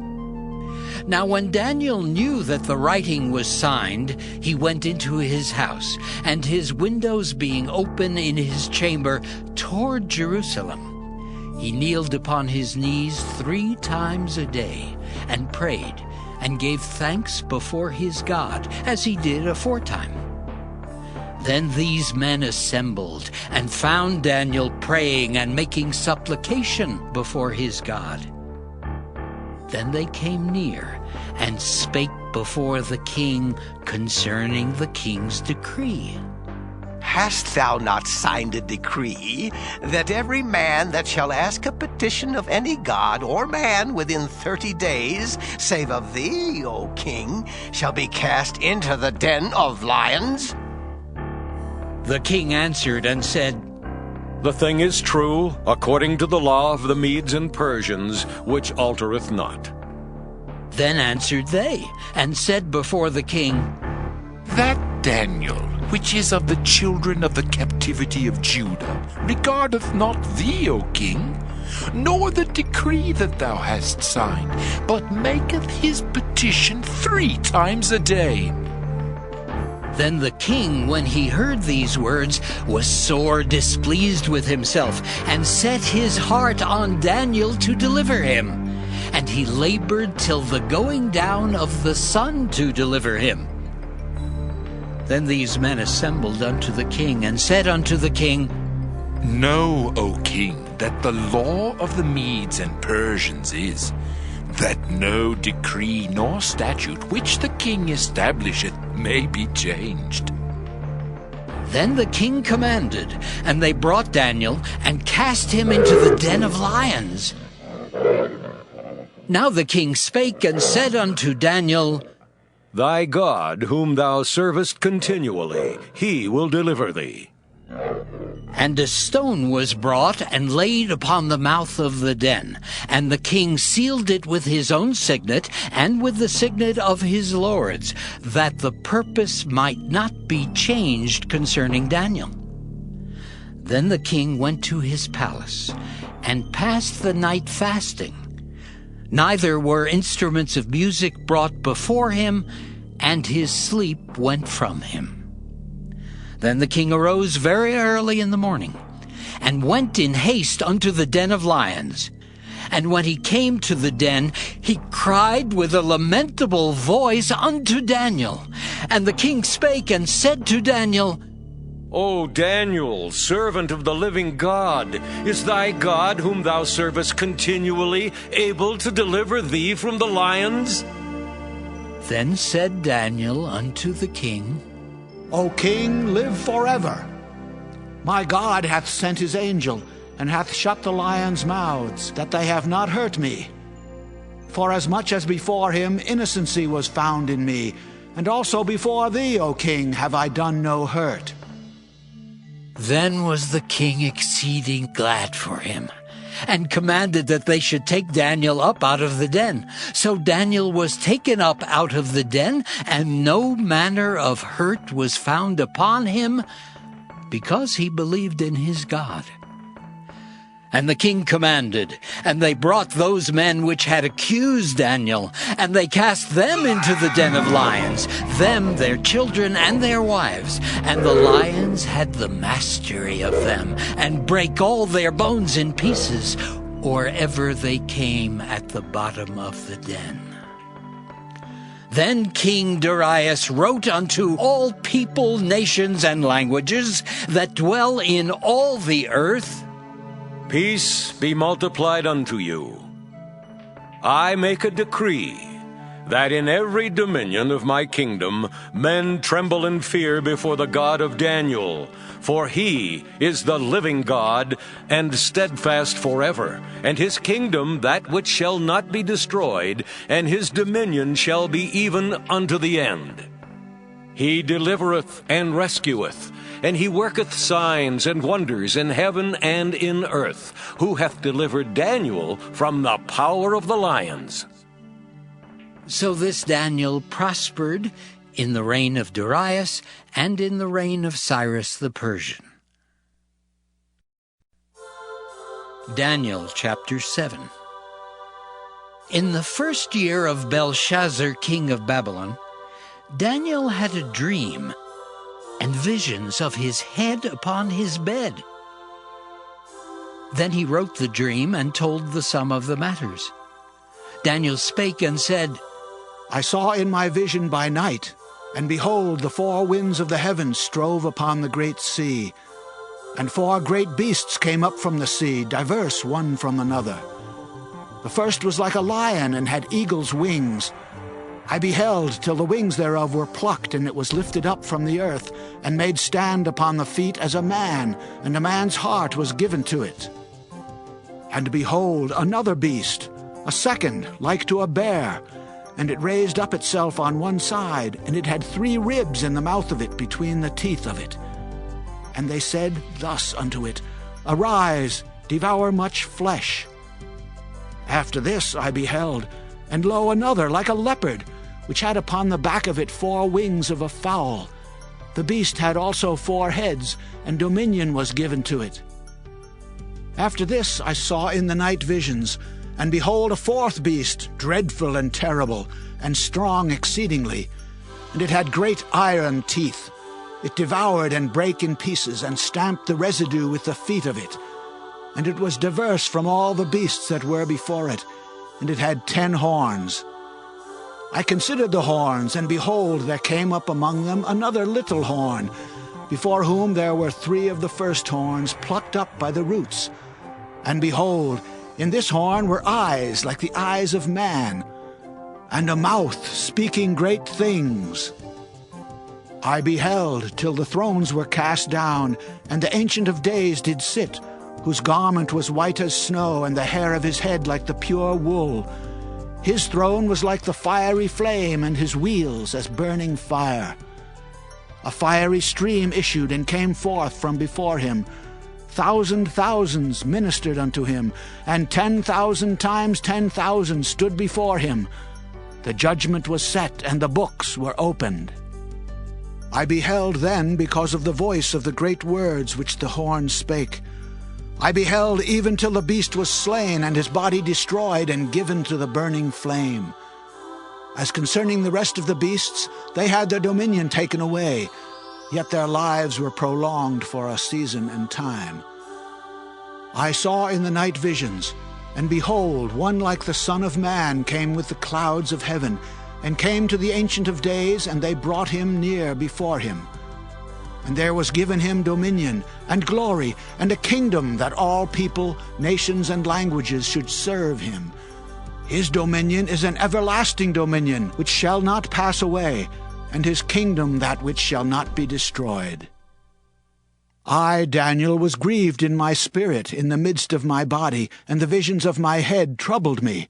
[SPEAKER 1] Now when Daniel knew that the writing was signed, he went into his house, and his windows being open in his chamber toward Jerusalem, he kneeled upon his knees 3 times a day, and prayed, and gave thanks before his God, as he did aforetime. Then these men assembled, and found Daniel praying and making supplication before his God. Then they came near, and spake before the king concerning the king's decree.
[SPEAKER 13] Hast thou not signed a decree that every man that shall ask a petition of any god or man within 30 days, save of thee, O king, shall be cast into the den of lions?
[SPEAKER 1] The king answered and said,
[SPEAKER 14] The thing is true, according to the law of the Medes and Persians, which altereth not.
[SPEAKER 1] Then answered they, and said before the king,
[SPEAKER 7] That Daniel, which is of the children of the captivity of Judah, regardeth not thee, O king, nor the decree that thou hast signed, but maketh his petition 3 times a day.
[SPEAKER 1] Then the king, when he heard these words, was sore displeased with himself, and set his heart on Daniel to deliver him. And he labored till the going down of the sun to deliver him. Then these men assembled unto the king, and said unto the king,
[SPEAKER 7] Know, O king, that the law of the Medes and Persians is, that no decree nor statute which the king establisheth may be changed.
[SPEAKER 1] Then the king commanded, and they brought Daniel, and cast him into the den of lions. Now the king spake and said unto Daniel,
[SPEAKER 14] Thy God, whom thou servest continually, he will deliver thee.
[SPEAKER 1] And a stone was brought and laid upon the mouth of the den, and the king sealed it with his own signet and with the signet of his lords, that the purpose might not be changed concerning Daniel. Then the king went to his palace, and passed the night fasting. Neither were instruments of music brought before him, and his sleep went from him. Then the king arose very early in the morning, and went in haste unto the den of lions. And when he came to the den, he cried with a lamentable voice unto Daniel. And the king spake and said to Daniel,
[SPEAKER 14] O Daniel, servant of the living God, is thy God, whom thou servest continually, able to deliver thee from the lions?
[SPEAKER 1] Then said Daniel unto the king,
[SPEAKER 9] O king, live forever. My God hath sent his angel, and hath shut the lions' mouths, that they have not hurt me. For as much as before him innocency was found in me, and also before thee, O king, have I done no hurt.
[SPEAKER 1] Then was the king exceeding glad for him, and commanded that they should take Daniel up out of the den. So Daniel was taken up out of the den, and no manner of hurt was found upon him, because he believed in his God. And the king commanded, and they brought those men which had accused Daniel, and they cast them into the den of lions, them, their children, and their wives. And the lions had the mastery of them, and brake all their bones in pieces, or ever they came at the bottom of the den. Then King Darius wrote unto all people, nations, and languages that dwell in all the earth,
[SPEAKER 14] Peace be multiplied unto you. I make a decree that in every dominion of my kingdom men tremble in fear before the God of Daniel. For he is the living God, and steadfast forever, and his kingdom that which shall not be destroyed, and his dominion shall be even unto the end. He delivereth and rescueth, and he worketh signs and wonders in heaven and in earth, who hath delivered Daniel from the power of the lions.
[SPEAKER 1] So this Daniel prospered in the reign of Darius and in the reign of Cyrus the Persian. Daniel chapter 7. In the first year of Belshazzar king of Babylon, Daniel had a dream and visions of his head upon his bed. Then he wrote the dream and told the sum of the matters. Daniel spake and said,
[SPEAKER 9] I saw in my vision by night, and behold, the four winds of the heavens strove upon the great sea. And four great beasts came up from the sea, diverse one from another. The first was like a lion, and had eagle's wings. I beheld till the wings thereof were plucked, and it was lifted up from the earth, and made stand upon the feet as a man, and a man's heart was given to it. And behold, another beast, a second, like to a bear, and it raised up itself on one side, and it had 3 ribs in the mouth of it between the teeth of it. And they said thus unto it, Arise, devour much flesh. After this I beheld, and lo, another like a leopard, which had upon the back of it 4 wings of a fowl. The beast had also 4 heads, and dominion was given to it. After this I saw in the night visions, and behold, a 4th beast, dreadful and terrible, and strong exceedingly. And it had great iron teeth. It devoured and brake in pieces, and stamped the residue with the feet of it. And it was diverse from all the beasts that were before it, and it had 10 horns. I considered the horns, and behold, there came up among them another little horn, before whom there were 3 of the first horns plucked up by the roots. And behold, in this horn were eyes like the eyes of man, and a mouth speaking great things. I beheld till the thrones were cast down, and the Ancient of Days did sit, whose garment was white as snow, and the hair of his head like the pure wool. His throne was like the fiery flame, and his wheels as burning fire. A fiery stream issued and came forth from before him. 1,000 thousands ministered unto him, and 10,000 times 10,000 stood before him. The judgment was set, and the books were opened. I beheld then because of the voice of the great words which the horn spake. I beheld even till the beast was slain, and his body destroyed and given to the burning flame. As concerning the rest of the beasts, they had their dominion taken away, yet their lives were prolonged for a season and time. I saw in the night visions, and behold, one like the Son of Man came with the clouds of heaven, and came to the Ancient of Days, and they brought him near before him. And there was given him dominion, and glory, and a kingdom, that all people, nations, and languages should serve him. His dominion is an everlasting dominion, which shall not pass away, and his kingdom that which shall not be destroyed. I, Daniel, was grieved in my spirit, in the midst of my body, and the visions of my head troubled me.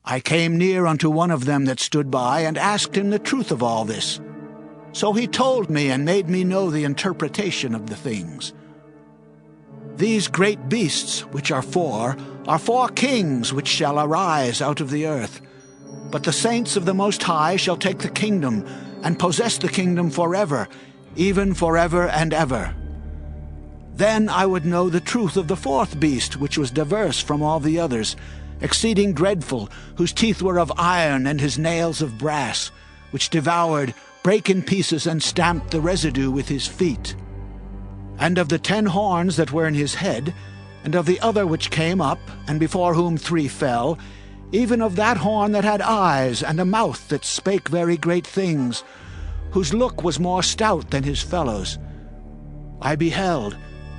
[SPEAKER 9] I came near unto one of them that stood by, and asked him the truth of all this. So he told me, and made me know the interpretation of the things. These great beasts, which are 4 kings which shall arise out of the earth. But the saints of the Most High shall take the kingdom, and possess the kingdom forever, even forever and ever. Then I would know the truth of the 4th beast, which was diverse from all the others, exceeding dreadful, whose teeth were of iron, and his nails of brass, which devoured, brake in pieces, and stamped the residue with his feet. And of the 10 horns that were in his head, and of the other which came up, and before whom 3 fell, even of that horn that had eyes, and a mouth that spake very great things, whose look was more stout than his fellows. I beheld,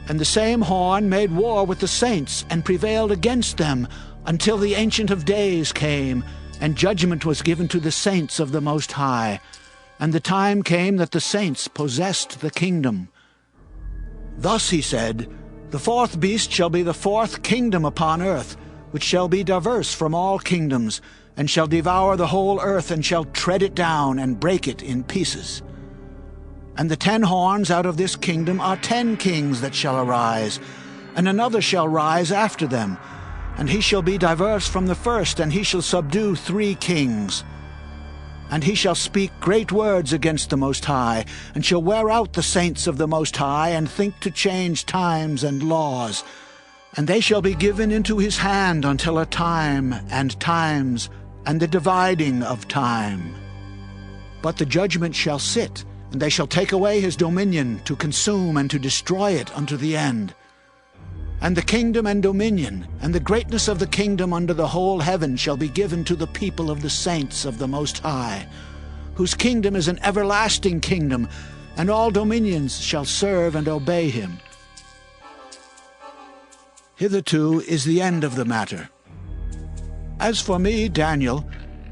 [SPEAKER 9] and the same horn made war with the saints, and prevailed against them, until the Ancient of Days came, and judgment was given to the saints of the Most High. And the time came that the saints possessed the kingdom. Thus he said, The fourth beast shall be the fourth kingdom upon earth, which shall be diverse from all kingdoms, and shall devour the whole earth, and shall tread it down, and break it in pieces. And the 10 horns out of this kingdom are 10 kings that shall arise, and another shall rise after them, and he shall be diverse from the first, and he shall subdue 3 kings. And he shall speak great words against the Most High, and shall wear out the saints of the Most High, and think to change times and laws. And they shall be given into his hand until a time and times, and the dividing of time. But the judgment shall sit, and they shall take away his dominion, to consume and to destroy it unto the end. And the kingdom and dominion, and the greatness of the kingdom under the whole heaven shall be given to the people of the saints of the Most High, whose kingdom is an everlasting kingdom, and all dominions shall serve and obey him. Hitherto is the end of the matter. As for me, Daniel,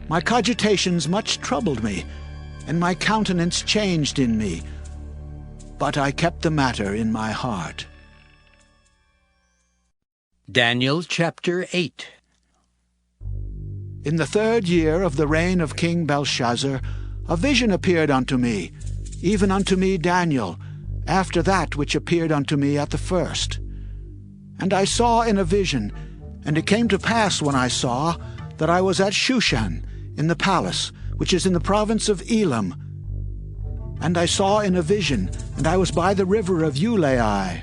[SPEAKER 9] my cogitations much troubled me, and my countenance changed in me, but I kept the matter in my heart.
[SPEAKER 1] Daniel chapter 8.
[SPEAKER 9] In the 3rd year of the reign of King Belshazzar, a vision appeared unto me, even unto me Daniel, after that which appeared unto me at the first. And I saw in a vision, and it came to pass when I saw, that I was at Shushan, in the palace, which is in the province of Elam. And I saw in a vision, and I was by the river of Ulai.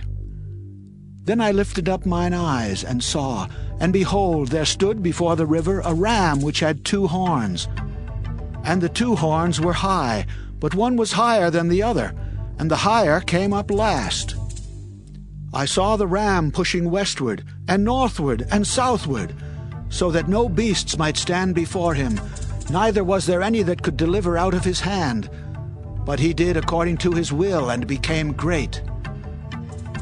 [SPEAKER 9] Then I lifted up mine eyes, and saw, and behold, there stood before the river a ram which had 2 horns. And the 2 horns were high, but one was higher than the other, and the higher came up last. I saw the ram pushing westward, and northward, and southward, so that no beasts might stand before him, neither was there any that could deliver out of his hand. But he did according to his will, and became great.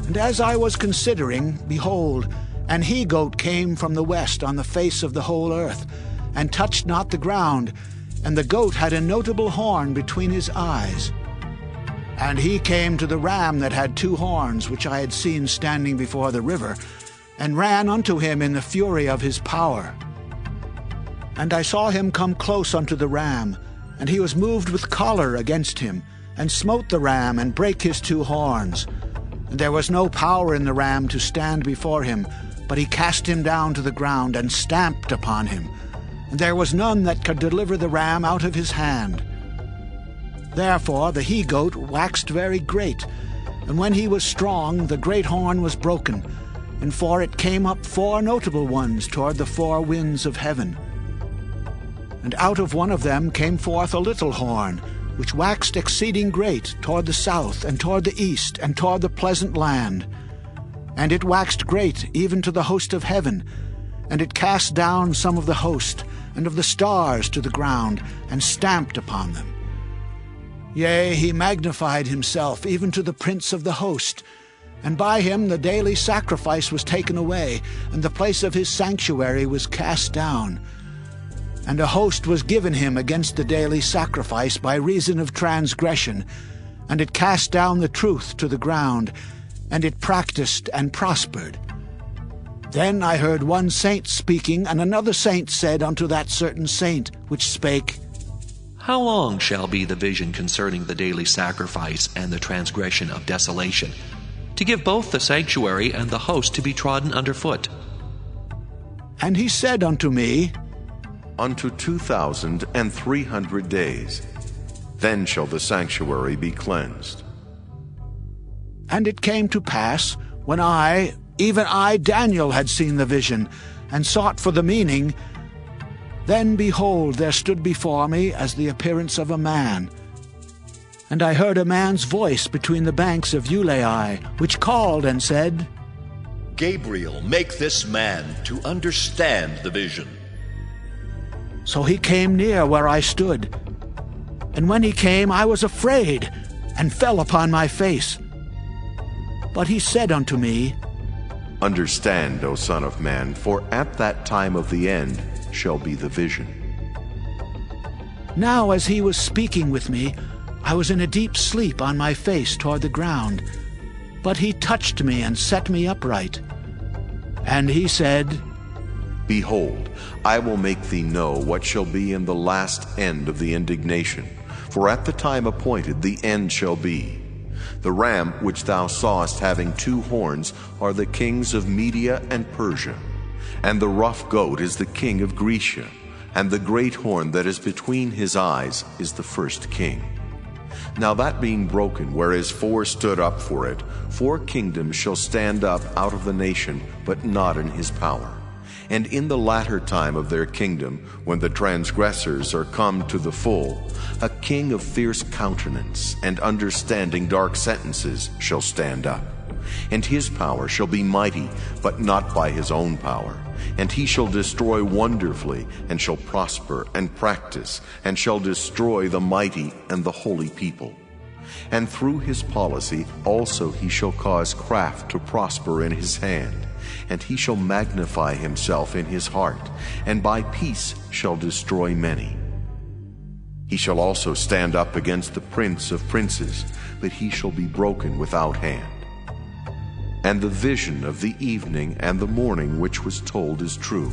[SPEAKER 9] And as I was considering, behold, an he-goat came from the west on the face of the whole earth, and touched not the ground, and the goat had a notable horn between his eyes. And he came to the ram that had 2 horns, which I had seen standing before the river, and ran unto him in the fury of his power. And I saw him come close unto the ram, and he was moved with choler against him, and smote the ram, and brake his 2 horns. And there was no power in the ram to stand before him, but he cast him down to the ground, and stamped upon him. And there was none that could deliver the ram out of his hand. Therefore the he-goat waxed very great, and when he was strong, the great horn was broken, and for it came up 4 notable ones toward the 4 winds of heaven. And out of one of them came forth a little horn, which waxed exceeding great toward the south, and toward the east, and toward the pleasant land. And it waxed great even to the host of heaven, and it cast down some of the host, and of the stars to the ground, and stamped upon them. Yea, he magnified himself even to the prince of the host, and by him the daily sacrifice was taken away, and the place of his sanctuary was cast down. And a host was given him against the daily sacrifice by reason of transgression, and it cast down the truth to the ground, and it practiced and prospered. Then I heard one saint speaking, and another saint said unto that certain saint which spake,
[SPEAKER 15] How long shall be the vision concerning the daily sacrifice and the transgression of desolation, to give both the sanctuary and the host to be trodden under foot?
[SPEAKER 9] And he said unto me,
[SPEAKER 6] Unto 2,300 days. Then shall the sanctuary be cleansed.
[SPEAKER 9] And it came to pass, when I, even I, Daniel, had seen the vision, and sought for the meaning, then behold, there stood before me as the appearance of a man. And I heard a man's voice between the banks of Ulai, which called and said,
[SPEAKER 16] Gabriel, make this man to understand the vision.
[SPEAKER 9] So he came near where I stood. And when he came, I was afraid, and fell upon my face. But he said unto me,
[SPEAKER 6] Understand, O Son of Man, for at that time of the end shall be the vision.
[SPEAKER 9] Now as he was speaking with me, I was in a deep sleep on my face toward the ground. But he touched me and set me upright. And he said,
[SPEAKER 6] Behold, I will make thee know what shall be in the last end of the indignation. For at the time appointed the end shall be. The ram which thou sawest having 2 horns are the kings of Media and Persia. And the rough goat is the king of Grecia. And the great horn that is between his eyes is the first king. Now that being broken, whereas 4 stood up for it, 4 kingdoms shall stand up out of the nation, but not in his power. And in the latter time of their kingdom, when the transgressors are come to the full, a king of fierce countenance and understanding dark sentences shall stand up. And his power shall be mighty, but not by his own power. And he shall destroy wonderfully, and shall prosper and practice, and shall destroy the mighty and the holy people. And through his policy also he shall cause craft to prosper in his hand. And he shall magnify himself in his heart, and by peace shall destroy many. He shall also stand up against the prince of princes, but he shall be broken without hand. And the vision of the evening and the morning which was told is true.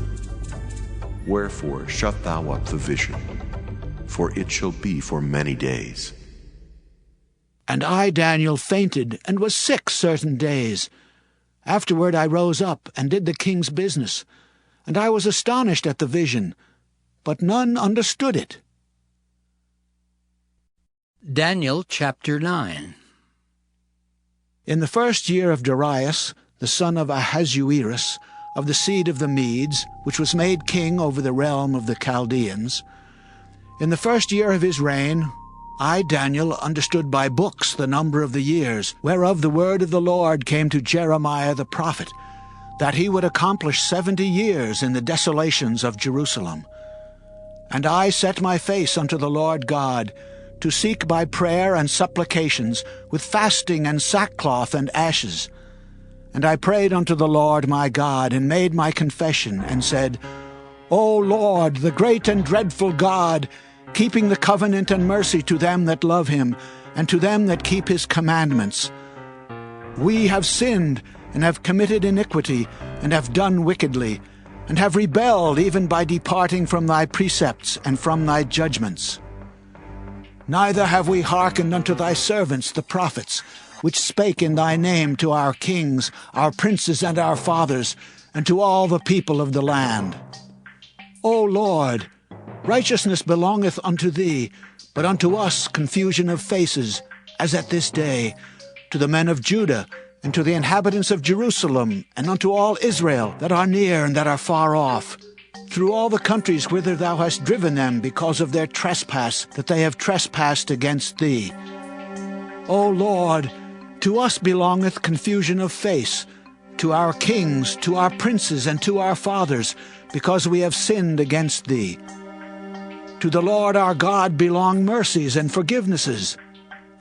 [SPEAKER 6] Wherefore shut thou up the vision, for it shall be for many days.
[SPEAKER 9] And I, Daniel, fainted and was sick certain days. Afterward I rose up and did the king's business, and I was astonished at the vision, but none understood it.
[SPEAKER 1] Daniel chapter 9.
[SPEAKER 9] In the 1st year of Darius, the son of Ahasuerus, of the seed of the Medes, which was made king over the realm of the Chaldeans, in the 1st year of his reign, I, Daniel, understood by books the number of the years, whereof the word of the Lord came to Jeremiah the prophet, that he would accomplish 70 years in the desolations of Jerusalem. And I set my face unto the Lord God, to seek by prayer and supplications, with fasting and sackcloth and ashes. And I prayed unto the Lord my God, and made my confession, and said, O Lord, the great and dreadful God, keeping the covenant and mercy to them that love him, and to them that keep his commandments. We have sinned, and have committed iniquity, and have done wickedly, and have rebelled even by departing from thy precepts and from thy judgments. Neither have we hearkened unto thy servants the prophets, which spake in thy name to our kings, our princes, and our fathers, and to all the people of the land. O Lord, righteousness belongeth unto thee, but unto us confusion of faces, as at this day, to the men of Judah, and to the inhabitants of Jerusalem, and unto all Israel that are near and that are far off, through all the countries whither thou hast driven them because of their trespass, that they have trespassed against thee. O Lord, to us belongeth confusion of face, to our kings, to our princes, and to our fathers, because we have sinned against thee. To the Lord our God belong mercies and forgivenesses.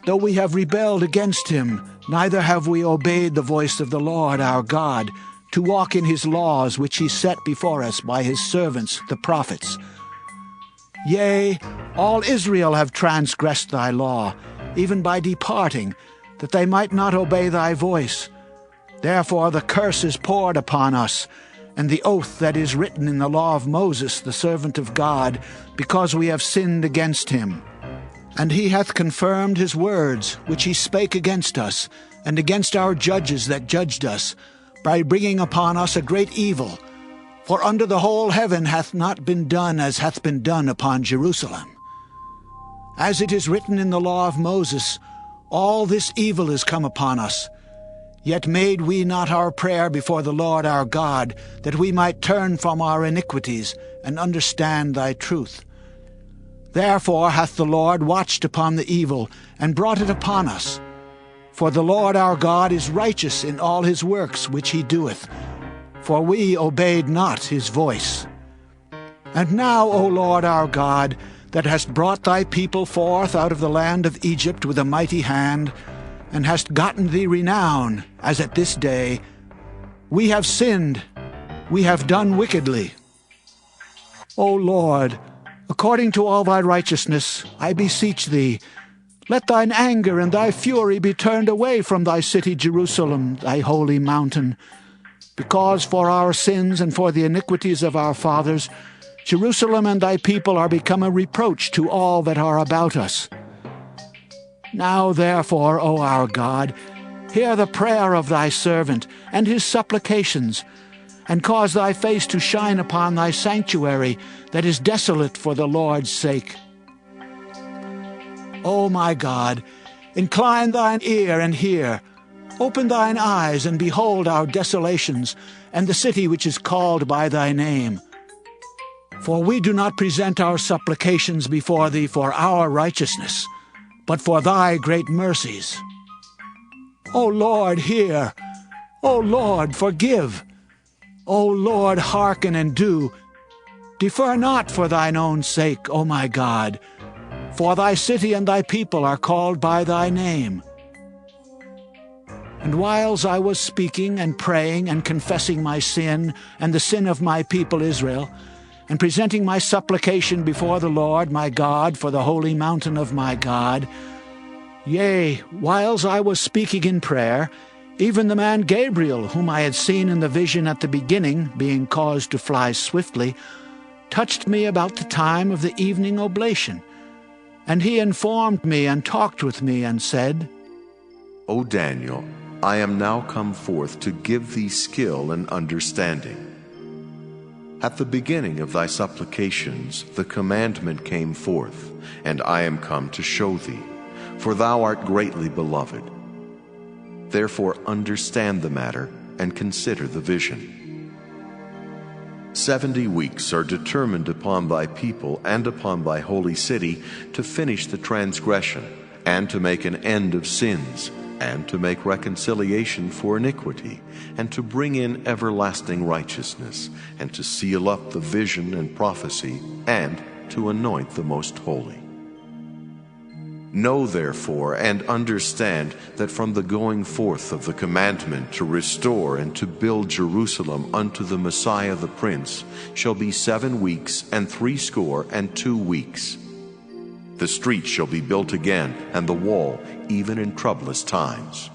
[SPEAKER 9] Though we have rebelled against him, neither have we obeyed the voice of the Lord our God, to walk in his laws which he set before us by his servants the prophets. Yea, all Israel have transgressed thy law, even by departing, that they might not obey thy voice. Therefore the curse is poured upon us, and the oath that is written in the law of Moses the servant of God, because we have sinned against him. And he hath confirmed his words, which he spake against us, and against our judges that judged us, by bringing upon us a great evil. For under the whole heaven hath not been done as hath been done upon Jerusalem. As it is written in the law of Moses, all this evil is come upon us. Yet made we not our prayer before the Lord our God, that we might turn from our iniquities, and understand thy truth. Therefore hath the Lord watched upon the evil, and brought it upon us. For the Lord our God is righteous in all his works which he doeth, for we obeyed not his voice. And now, O Lord our God, that hast brought thy people forth out of the land of Egypt with a mighty hand, and hast gotten thee renown, as at this day, we have sinned, we have done wickedly. O Lord, According to all thy righteousness, I beseech thee, let thine anger and thy fury be turned away from thy city Jerusalem, thy holy mountain. Because for our sins and for the iniquities of our fathers, Jerusalem and thy people are become a reproach to all that are about us. Now therefore, O our God, hear the prayer of thy servant and his supplications, and cause thy face to shine upon thy sanctuary that is desolate for the Lord's sake. O my God, incline thine ear and hear. Open thine eyes and behold our desolations, and the city which is called by thy name. For we do not present our supplications before thee for our righteousness, but for thy great mercies. O Lord, hear. O Lord, forgive. O Lord, hearken and do. Defer not for thine own sake, O my God, for thy city and thy people are called by thy name. And whiles I was speaking and praying and confessing my sin and the sin of my people Israel, and presenting my supplication before the Lord my God for the holy mountain of my God, yea, whiles I was speaking in prayer, even the man Gabriel, whom I had seen in the vision at the beginning, being caused to fly swiftly, touched me about the time of the evening oblation. And he informed me and talked with me and said,
[SPEAKER 6] O Daniel, I am now come forth to give thee skill and understanding. At the beginning of thy supplications the commandment came forth, and I am come to show thee, for thou art greatly beloved. Therefore understand the matter and consider the vision. 70 weeks are determined upon thy people and upon thy holy city to finish the transgression, and to make an end of sins, and to make reconciliation for iniquity, and to bring in everlasting righteousness, and to seal up the vision and prophecy, and to anoint the most holy. Know therefore and understand that from the going forth of the commandment to restore and to build Jerusalem unto the Messiah the Prince shall be 7 weeks and 62 weeks. The street shall be built again, and the wall, even in troublous times.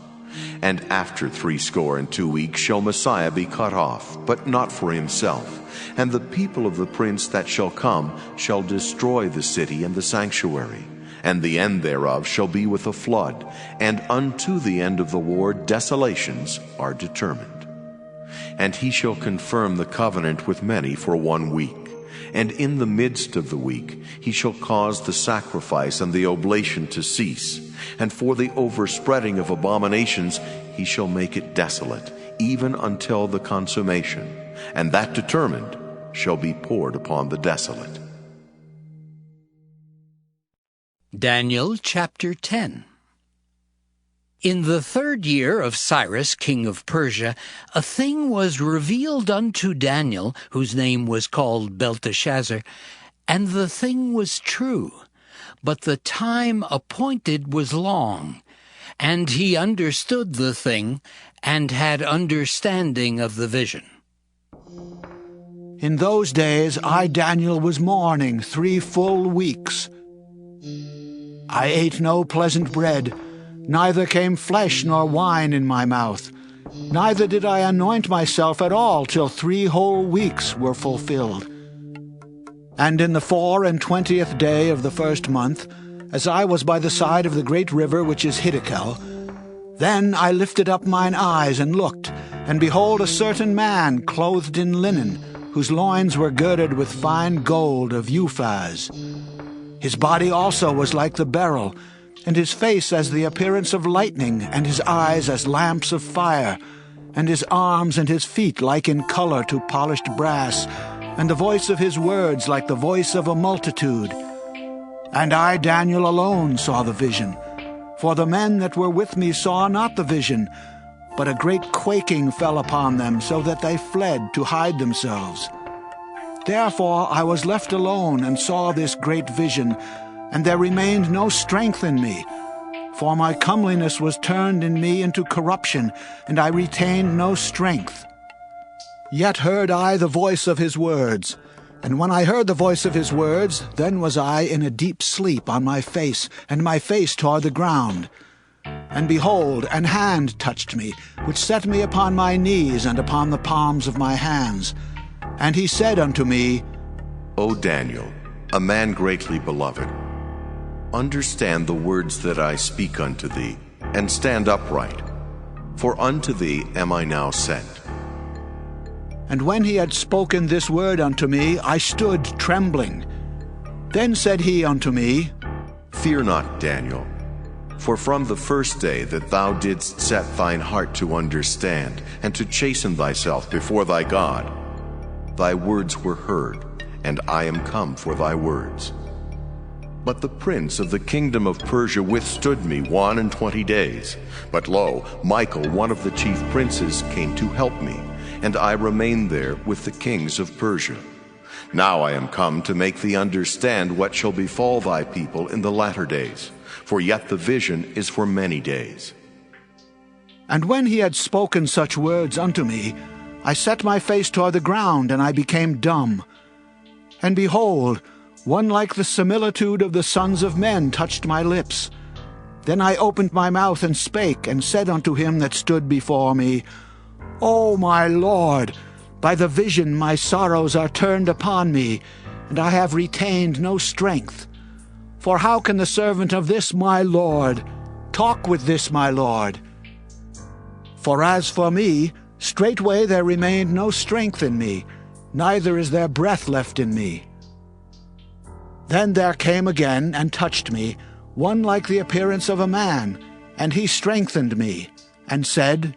[SPEAKER 6] And after 62 weeks shall Messiah be cut off, but not for himself. And the people of the prince that shall come shall destroy the city and the sanctuary. And the end thereof shall be with a flood, and unto the end of the war desolations are determined. And he shall confirm the covenant with many for 1 week. And in the midst of the week he shall cause the sacrifice and the oblation to cease. And for the overspreading of abominations he shall make it desolate, even until the consummation. And that determined shall be poured upon the desolate.
[SPEAKER 1] Daniel chapter 10. In the 3rd year of Cyrus, king of Persia, a thing was revealed unto Daniel, whose name was called Belshazzar, and the thing was true, but the time appointed was long, and he understood the thing, and had understanding of the vision.
[SPEAKER 9] In those days I, Daniel, was mourning 3 full weeks. I ate no pleasant bread, neither came flesh nor wine in my mouth, neither did I anoint myself at all till 3 whole weeks were fulfilled. And in the 24th day of the 1st month, as I was by the side of the great river which is Hiddekel, then I lifted up mine eyes and looked, and behold, a certain man clothed in linen, whose loins were girded with fine gold of Uphaz. His body also was like the beryl, and his face as the appearance of lightning, and his eyes as lamps of fire, and his arms and his feet like in color to polished brass, and the voice of his words like the voice of a multitude. And I, Daniel, alone saw the vision, for the men that were with me saw not the vision, but a great quaking fell upon them, so that they fled to hide themselves. Therefore I was left alone and saw this great vision, and there remained no strength in me. For my comeliness was turned in me into corruption, and I retained no strength. Yet heard I the voice of his words, And when I heard the voice of his words, then was I in a deep sleep on my face, and my face toward the ground. And behold, an hand touched me, which set me upon my knees and upon the palms of my hands. And he said unto me,
[SPEAKER 6] O Daniel, a man greatly beloved, understand the words that I speak unto thee, and stand upright, for unto thee am I now sent.
[SPEAKER 9] And when he had spoken this word unto me, I stood trembling. Then said he unto me,
[SPEAKER 6] Fear not, Daniel, for from the first day that thou didst set thine heart to understand, and to chasten thyself before thy God, thy words were heard, and I am come for thy words. But the prince of the kingdom of Persia withstood me 21 days. But lo, Michael, one of the chief princes, came to help me, and I remained there with the kings of Persia. Now I am come to make thee understand what shall befall thy people in the latter days, for yet the vision is for many days.
[SPEAKER 9] And when he had spoken such words unto me, I set my face toward the ground, and I became dumb. And behold, one like the similitude of the sons of men touched my lips. Then I opened my mouth and spake, and said unto him that stood before me, O my Lord, by the vision my sorrows are turned upon me, and I have retained no strength. For how can the servant of this my Lord talk with this my Lord? For as for me, straightway there remained no strength in me, neither is there breath left in me. Then there came again and touched me one like the appearance of a man, and he strengthened me, and said,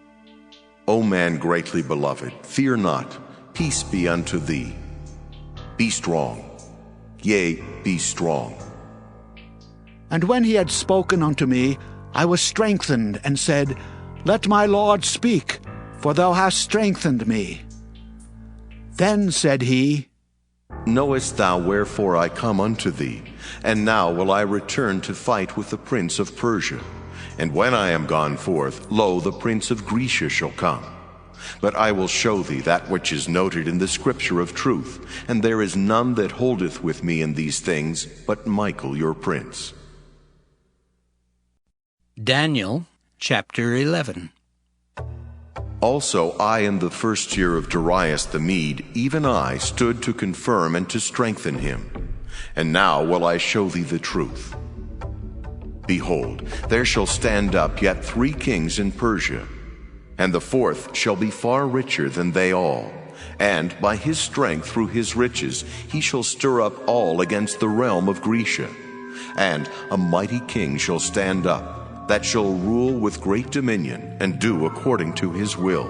[SPEAKER 6] O man greatly beloved, fear not, peace be unto thee. Be strong, yea, be strong.
[SPEAKER 9] And when he had spoken unto me, I was strengthened, and said, Let my Lord speak, for thou hast strengthened me. Then said he,
[SPEAKER 6] Knowest thou wherefore I come unto thee? And now will I return to fight with the prince of Persia. And when I am gone forth, lo, the prince of Grecia shall come. But I will show thee that which is noted in the scripture of truth, and there is none that holdeth with me in these things, but Michael your prince.
[SPEAKER 1] Daniel chapter 11.
[SPEAKER 6] Also I in the first year of Darius the Mede, even I, stood to confirm and to strengthen him. And now will I show thee the truth. Behold, there shall stand up yet 3 kings in Persia, and the 4th shall be far richer than they all. And by his strength through his riches he shall stir up all against the realm of Grecia. And a mighty king shall stand up, that shall rule with great dominion, and do according to his will.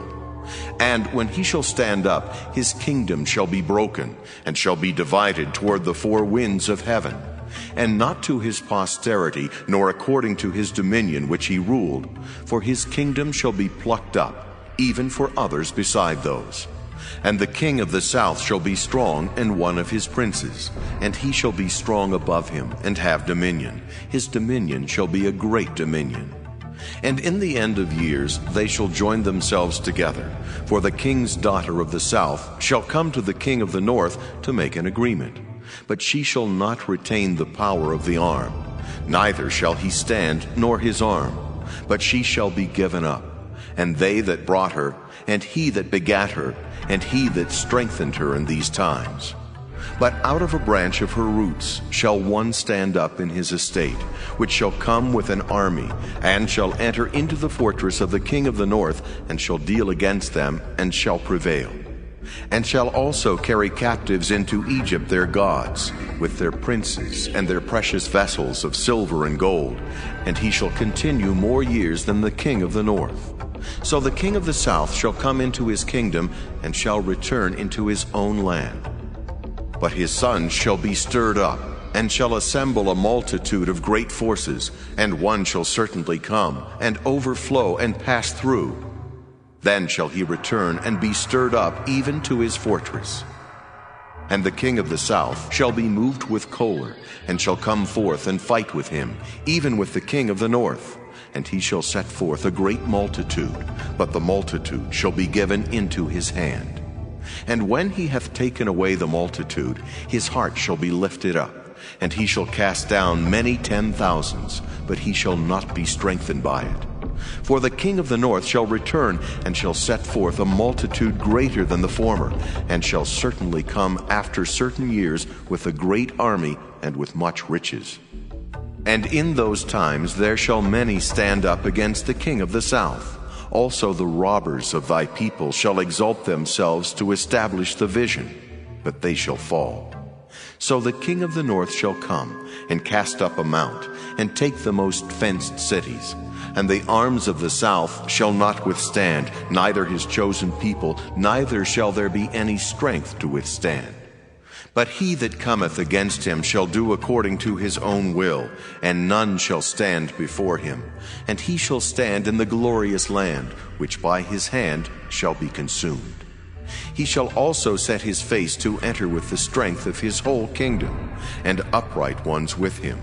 [SPEAKER 6] And when he shall stand up, his kingdom shall be broken, and shall be divided toward the 4 winds of heaven. And not to his posterity, nor according to his dominion which he ruled, for his kingdom shall be plucked up, even for others beside those. And the king of the south shall be strong, and one of his princes, and he shall be strong above him, and have dominion. His dominion shall be a great dominion. And in the end of years they shall join themselves together, for the king's daughter of the south shall come to the king of the north to make an agreement. But she shall not retain the power of the arm, neither shall he stand, nor his arm, but she shall be given up. And they that brought her, and he that begat her, and he that strengthened her in these times. But out of a branch of her roots shall one stand up in his estate, which shall come with an army, and shall enter into the fortress of the king of the north, and shall deal against them, and shall prevail. And shall also carry captives into Egypt their gods, with their princes and their precious vessels of silver and gold, and he shall continue more years than the king of the north. So the king of the south shall come into his kingdom, and shall return into his own land. But his sons shall be stirred up, and shall assemble a multitude of great forces, and one shall certainly come, and overflow, and pass through. Then shall he return and be stirred up even to his fortress. And the king of the south shall be moved with choler, and shall come forth and fight with him, even with the king of the north. And he shall set forth a great multitude, but the multitude shall be given into his hand. And when he hath taken away the multitude, his heart shall be lifted up, and he shall cast down many 10,000s, but he shall not be strengthened by it. For the king of the north shall return, and shall set forth a multitude greater than the former, and shall certainly come after certain years with a great army and with much riches. And in those times there shall many stand up against the king of the south. Also the robbers of thy people shall exalt themselves to establish the vision, but they shall fall. So the king of the north shall come, and cast up a mount, and take the most fenced cities. And the arms of the south shall not withstand, neither his chosen people, neither shall there be any strength to withstand. But he that cometh against him shall do according to his own will, and none shall stand before him. And he shall stand in the glorious land, which by his hand shall be consumed. He shall also set his face to enter with the strength of his whole kingdom, and upright ones with him.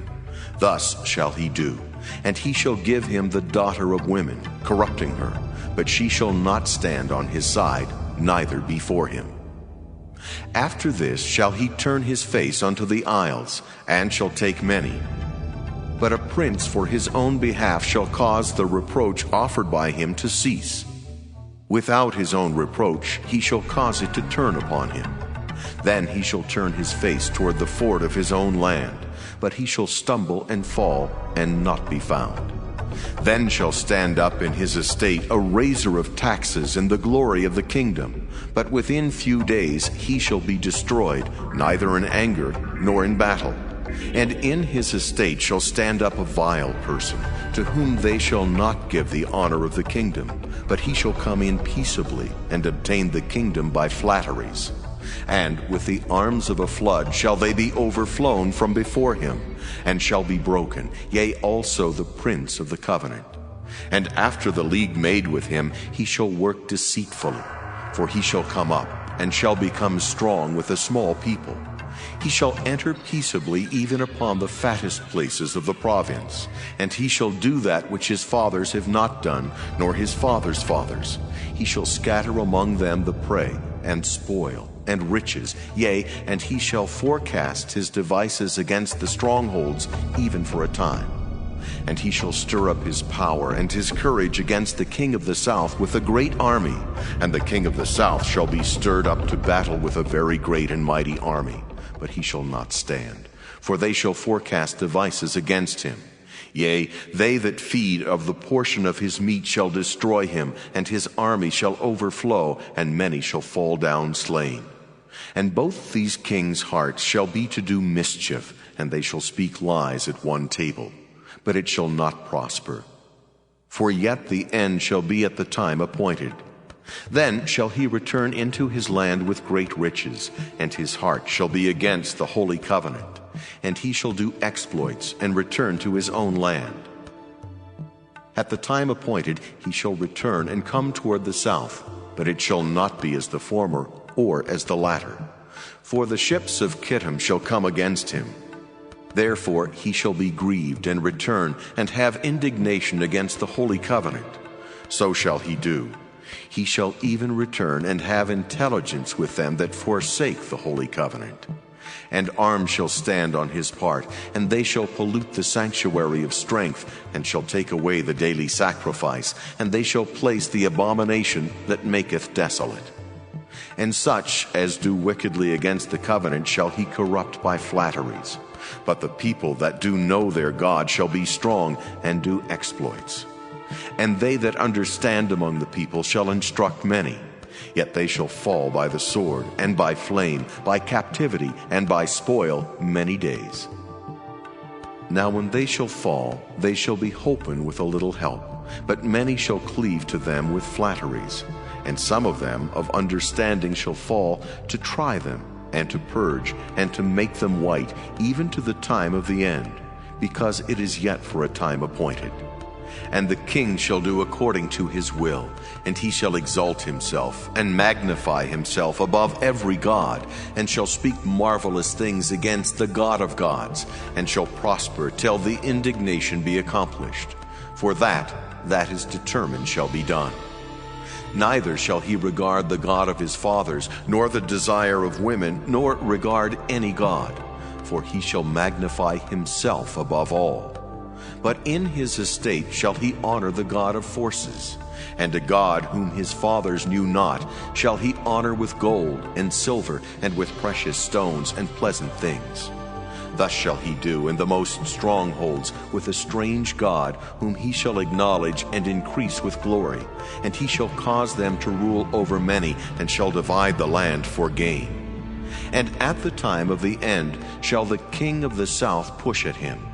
[SPEAKER 6] Thus shall he do. And he shall give him the daughter of women, corrupting her, but she shall not stand on his side, neither before him. After this shall he turn his face unto the isles, and shall take many. But a prince for his own behalf shall cause the reproach offered by him to cease. Without his own reproach he shall cause it to turn upon him. Then he shall turn his face toward the ford of his own land, but he shall stumble and fall, and not be found. Then shall stand up in his estate a raiser of taxes in the glory of the kingdom, but within few days he shall be destroyed, neither in anger nor in battle. And in his estate shall stand up a vile person, to whom they shall not give the honor of the kingdom, but he shall come in peaceably, and obtain the kingdom by flatteries. And with the arms of a flood shall they be overflown from before him, and shall be broken, yea, also the prince of the covenant. And after the league made with him, he shall work deceitfully, for he shall come up, and shall become strong with a small people. He shall enter peaceably even upon the fattest places of the province, and he shall do that which his fathers have not done, nor his fathers' fathers. He shall scatter among them the prey, and spoil, and riches, yea, and he shall forecast his devices against the strongholds, even for a time. And he shall stir up his power and his courage against the king of the south with a great army, and the king of the south shall be stirred up to battle with a very great and mighty army. But he shall not stand, for they shall forecast devices against him. Yea, they that feed of the portion of his meat shall destroy him, and his army shall overflow, and many shall fall down slain. And both these kings' hearts shall be to do mischief, and they shall speak lies at one table, but it shall not prosper. For yet the end shall be at the time appointed. Then shall he return into his land with great riches, and his heart shall be against the holy covenant, and he shall do exploits and return to his own land. At the time appointed he shall return and come toward the south, but it shall not be as the former or as the latter. For the ships of Kittim shall come against him. Therefore he shall be grieved and return, and have indignation against the holy covenant. So shall he do. He shall even return and have intelligence with them that forsake the holy covenant. And arms shall stand on his part, and they shall pollute the sanctuary of strength, and shall take away the daily sacrifice, and they shall place the abomination that maketh desolate. And such as do wickedly against the covenant shall he corrupt by flatteries. But the people that do know their God shall be strong, and do exploits. And they that understand among the people shall instruct many. Yet they shall fall by the sword, and by flame, by captivity, and by spoil many days. Now when they shall fall, they shall be holpen with a little help, but many shall cleave to them with flatteries. And some of them of understanding shall fall, to try them, and to purge, and to make them white, even to the time of the end, because it is yet for a time appointed. And the king shall do according to his will, and he shall exalt himself, and magnify himself above every god, and shall speak marvelous things against the God of gods, and shall prosper till the indignation be accomplished. For that is determined shall be done. Neither shall he regard the God of his fathers, nor the desire of women, nor regard any god, for he shall magnify himself above all. But in his estate shall he honor the God of forces, and a God whom his fathers knew not shall he honor with gold and silver, and with precious stones and pleasant things. Thus shall he do in the most strongholds with a strange god, whom he shall acknowledge and increase with glory. And he shall cause them to rule over many, and shall divide the land for gain. And at the time of the end shall the king of the south push at him.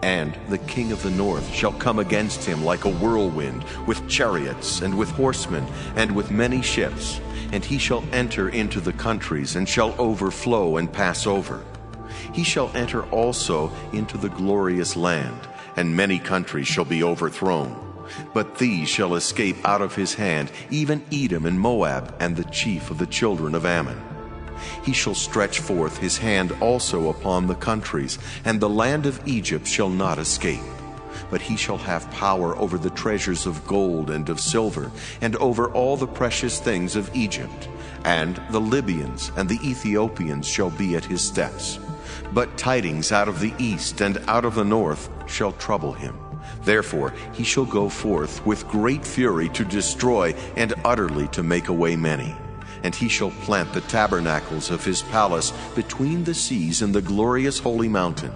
[SPEAKER 6] And the king of the north shall come against him like a whirlwind, with chariots, and with horsemen, and with many ships. And he shall enter into the countries, and shall overflow and pass over. He shall enter also into the glorious land, and many countries shall be overthrown. But these shall escape out of his hand, even Edom and Moab, and the chief of the children of Ammon. He shall stretch forth his hand also upon the countries, and the land of Egypt shall not escape. But he shall have power over the treasures of gold and of silver, and over all the precious things of Egypt. And the Libyans and the Ethiopians shall be at his steps. But tidings out of the east and out of the north shall trouble him. Therefore he shall go forth with great fury to destroy, and utterly to make away many. And he shall plant the tabernacles of his palace between the seas and the glorious holy mountain.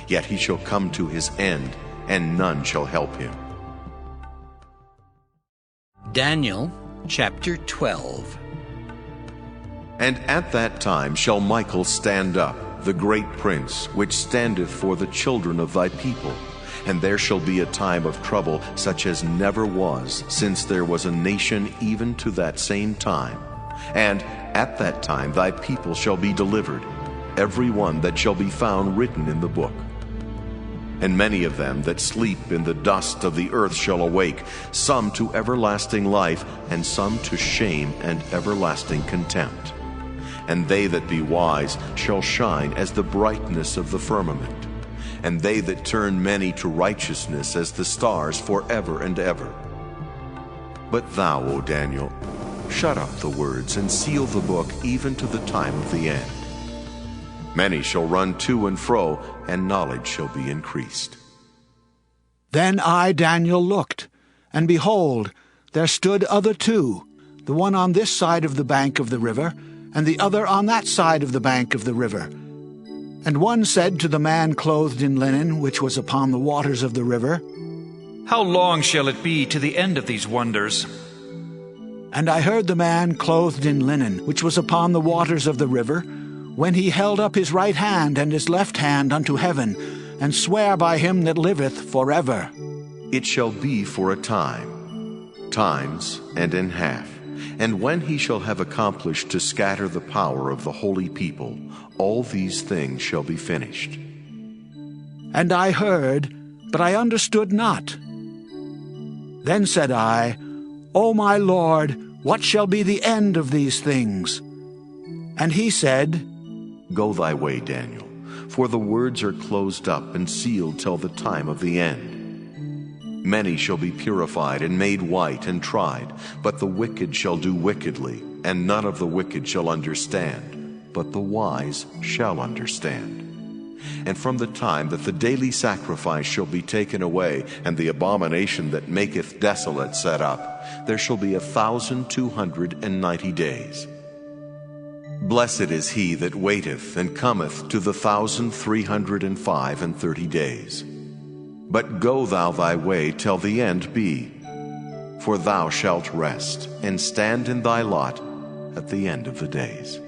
[SPEAKER 6] Yet he shall come to his end, and none shall help him.
[SPEAKER 1] Daniel chapter 12.
[SPEAKER 6] And at that time shall Michael stand up, the great prince, which standeth for the children of thy people. And there shall be a time of trouble such as never was, since there was a nation even to that same time. And at that time thy people shall be delivered, every one that shall be found written in the book. And many of them that sleep in the dust of the earth shall awake, some to everlasting life, and some to shame and everlasting contempt. And they that be wise shall shine as the brightness of the firmament, and they that turn many to righteousness as the stars forever and ever. But thou, O Daniel, shut up the words and seal the book even to the time of the end. Many shall run to and fro, and knowledge shall be increased.
[SPEAKER 9] Then I, Daniel, looked, and behold, there stood other two, the one on this side of the bank of the river, and the other on that side of the bank of the river. And one said to the man clothed in linen, which was upon the waters of the river,
[SPEAKER 17] How long shall it be to the end of these wonders?
[SPEAKER 9] And I heard the man clothed in linen, which was upon the waters of the river, when he held up his right hand and his left hand unto heaven, and sware by him that liveth forever.
[SPEAKER 6] It shall be for a time, times, and in half. And when he shall have accomplished to scatter the power of the holy people, all these things shall be finished.
[SPEAKER 9] And I heard, but I understood not. Then said I, O my Lord, what shall be the end of these things? And he said,
[SPEAKER 6] Go thy way, Daniel, for the words are closed up and sealed till the time of the end. Many shall be purified and made white and tried, but the wicked shall do wickedly, and none of the wicked shall understand, but the wise shall understand. And from the time that the daily sacrifice shall be taken away, and the abomination that maketh desolate set up, there shall be 1,290 days. Blessed is he that waiteth and cometh to the 1,330 days. But go thou thy way till the end be, for thou shalt rest, and stand in thy lot at the end of the days.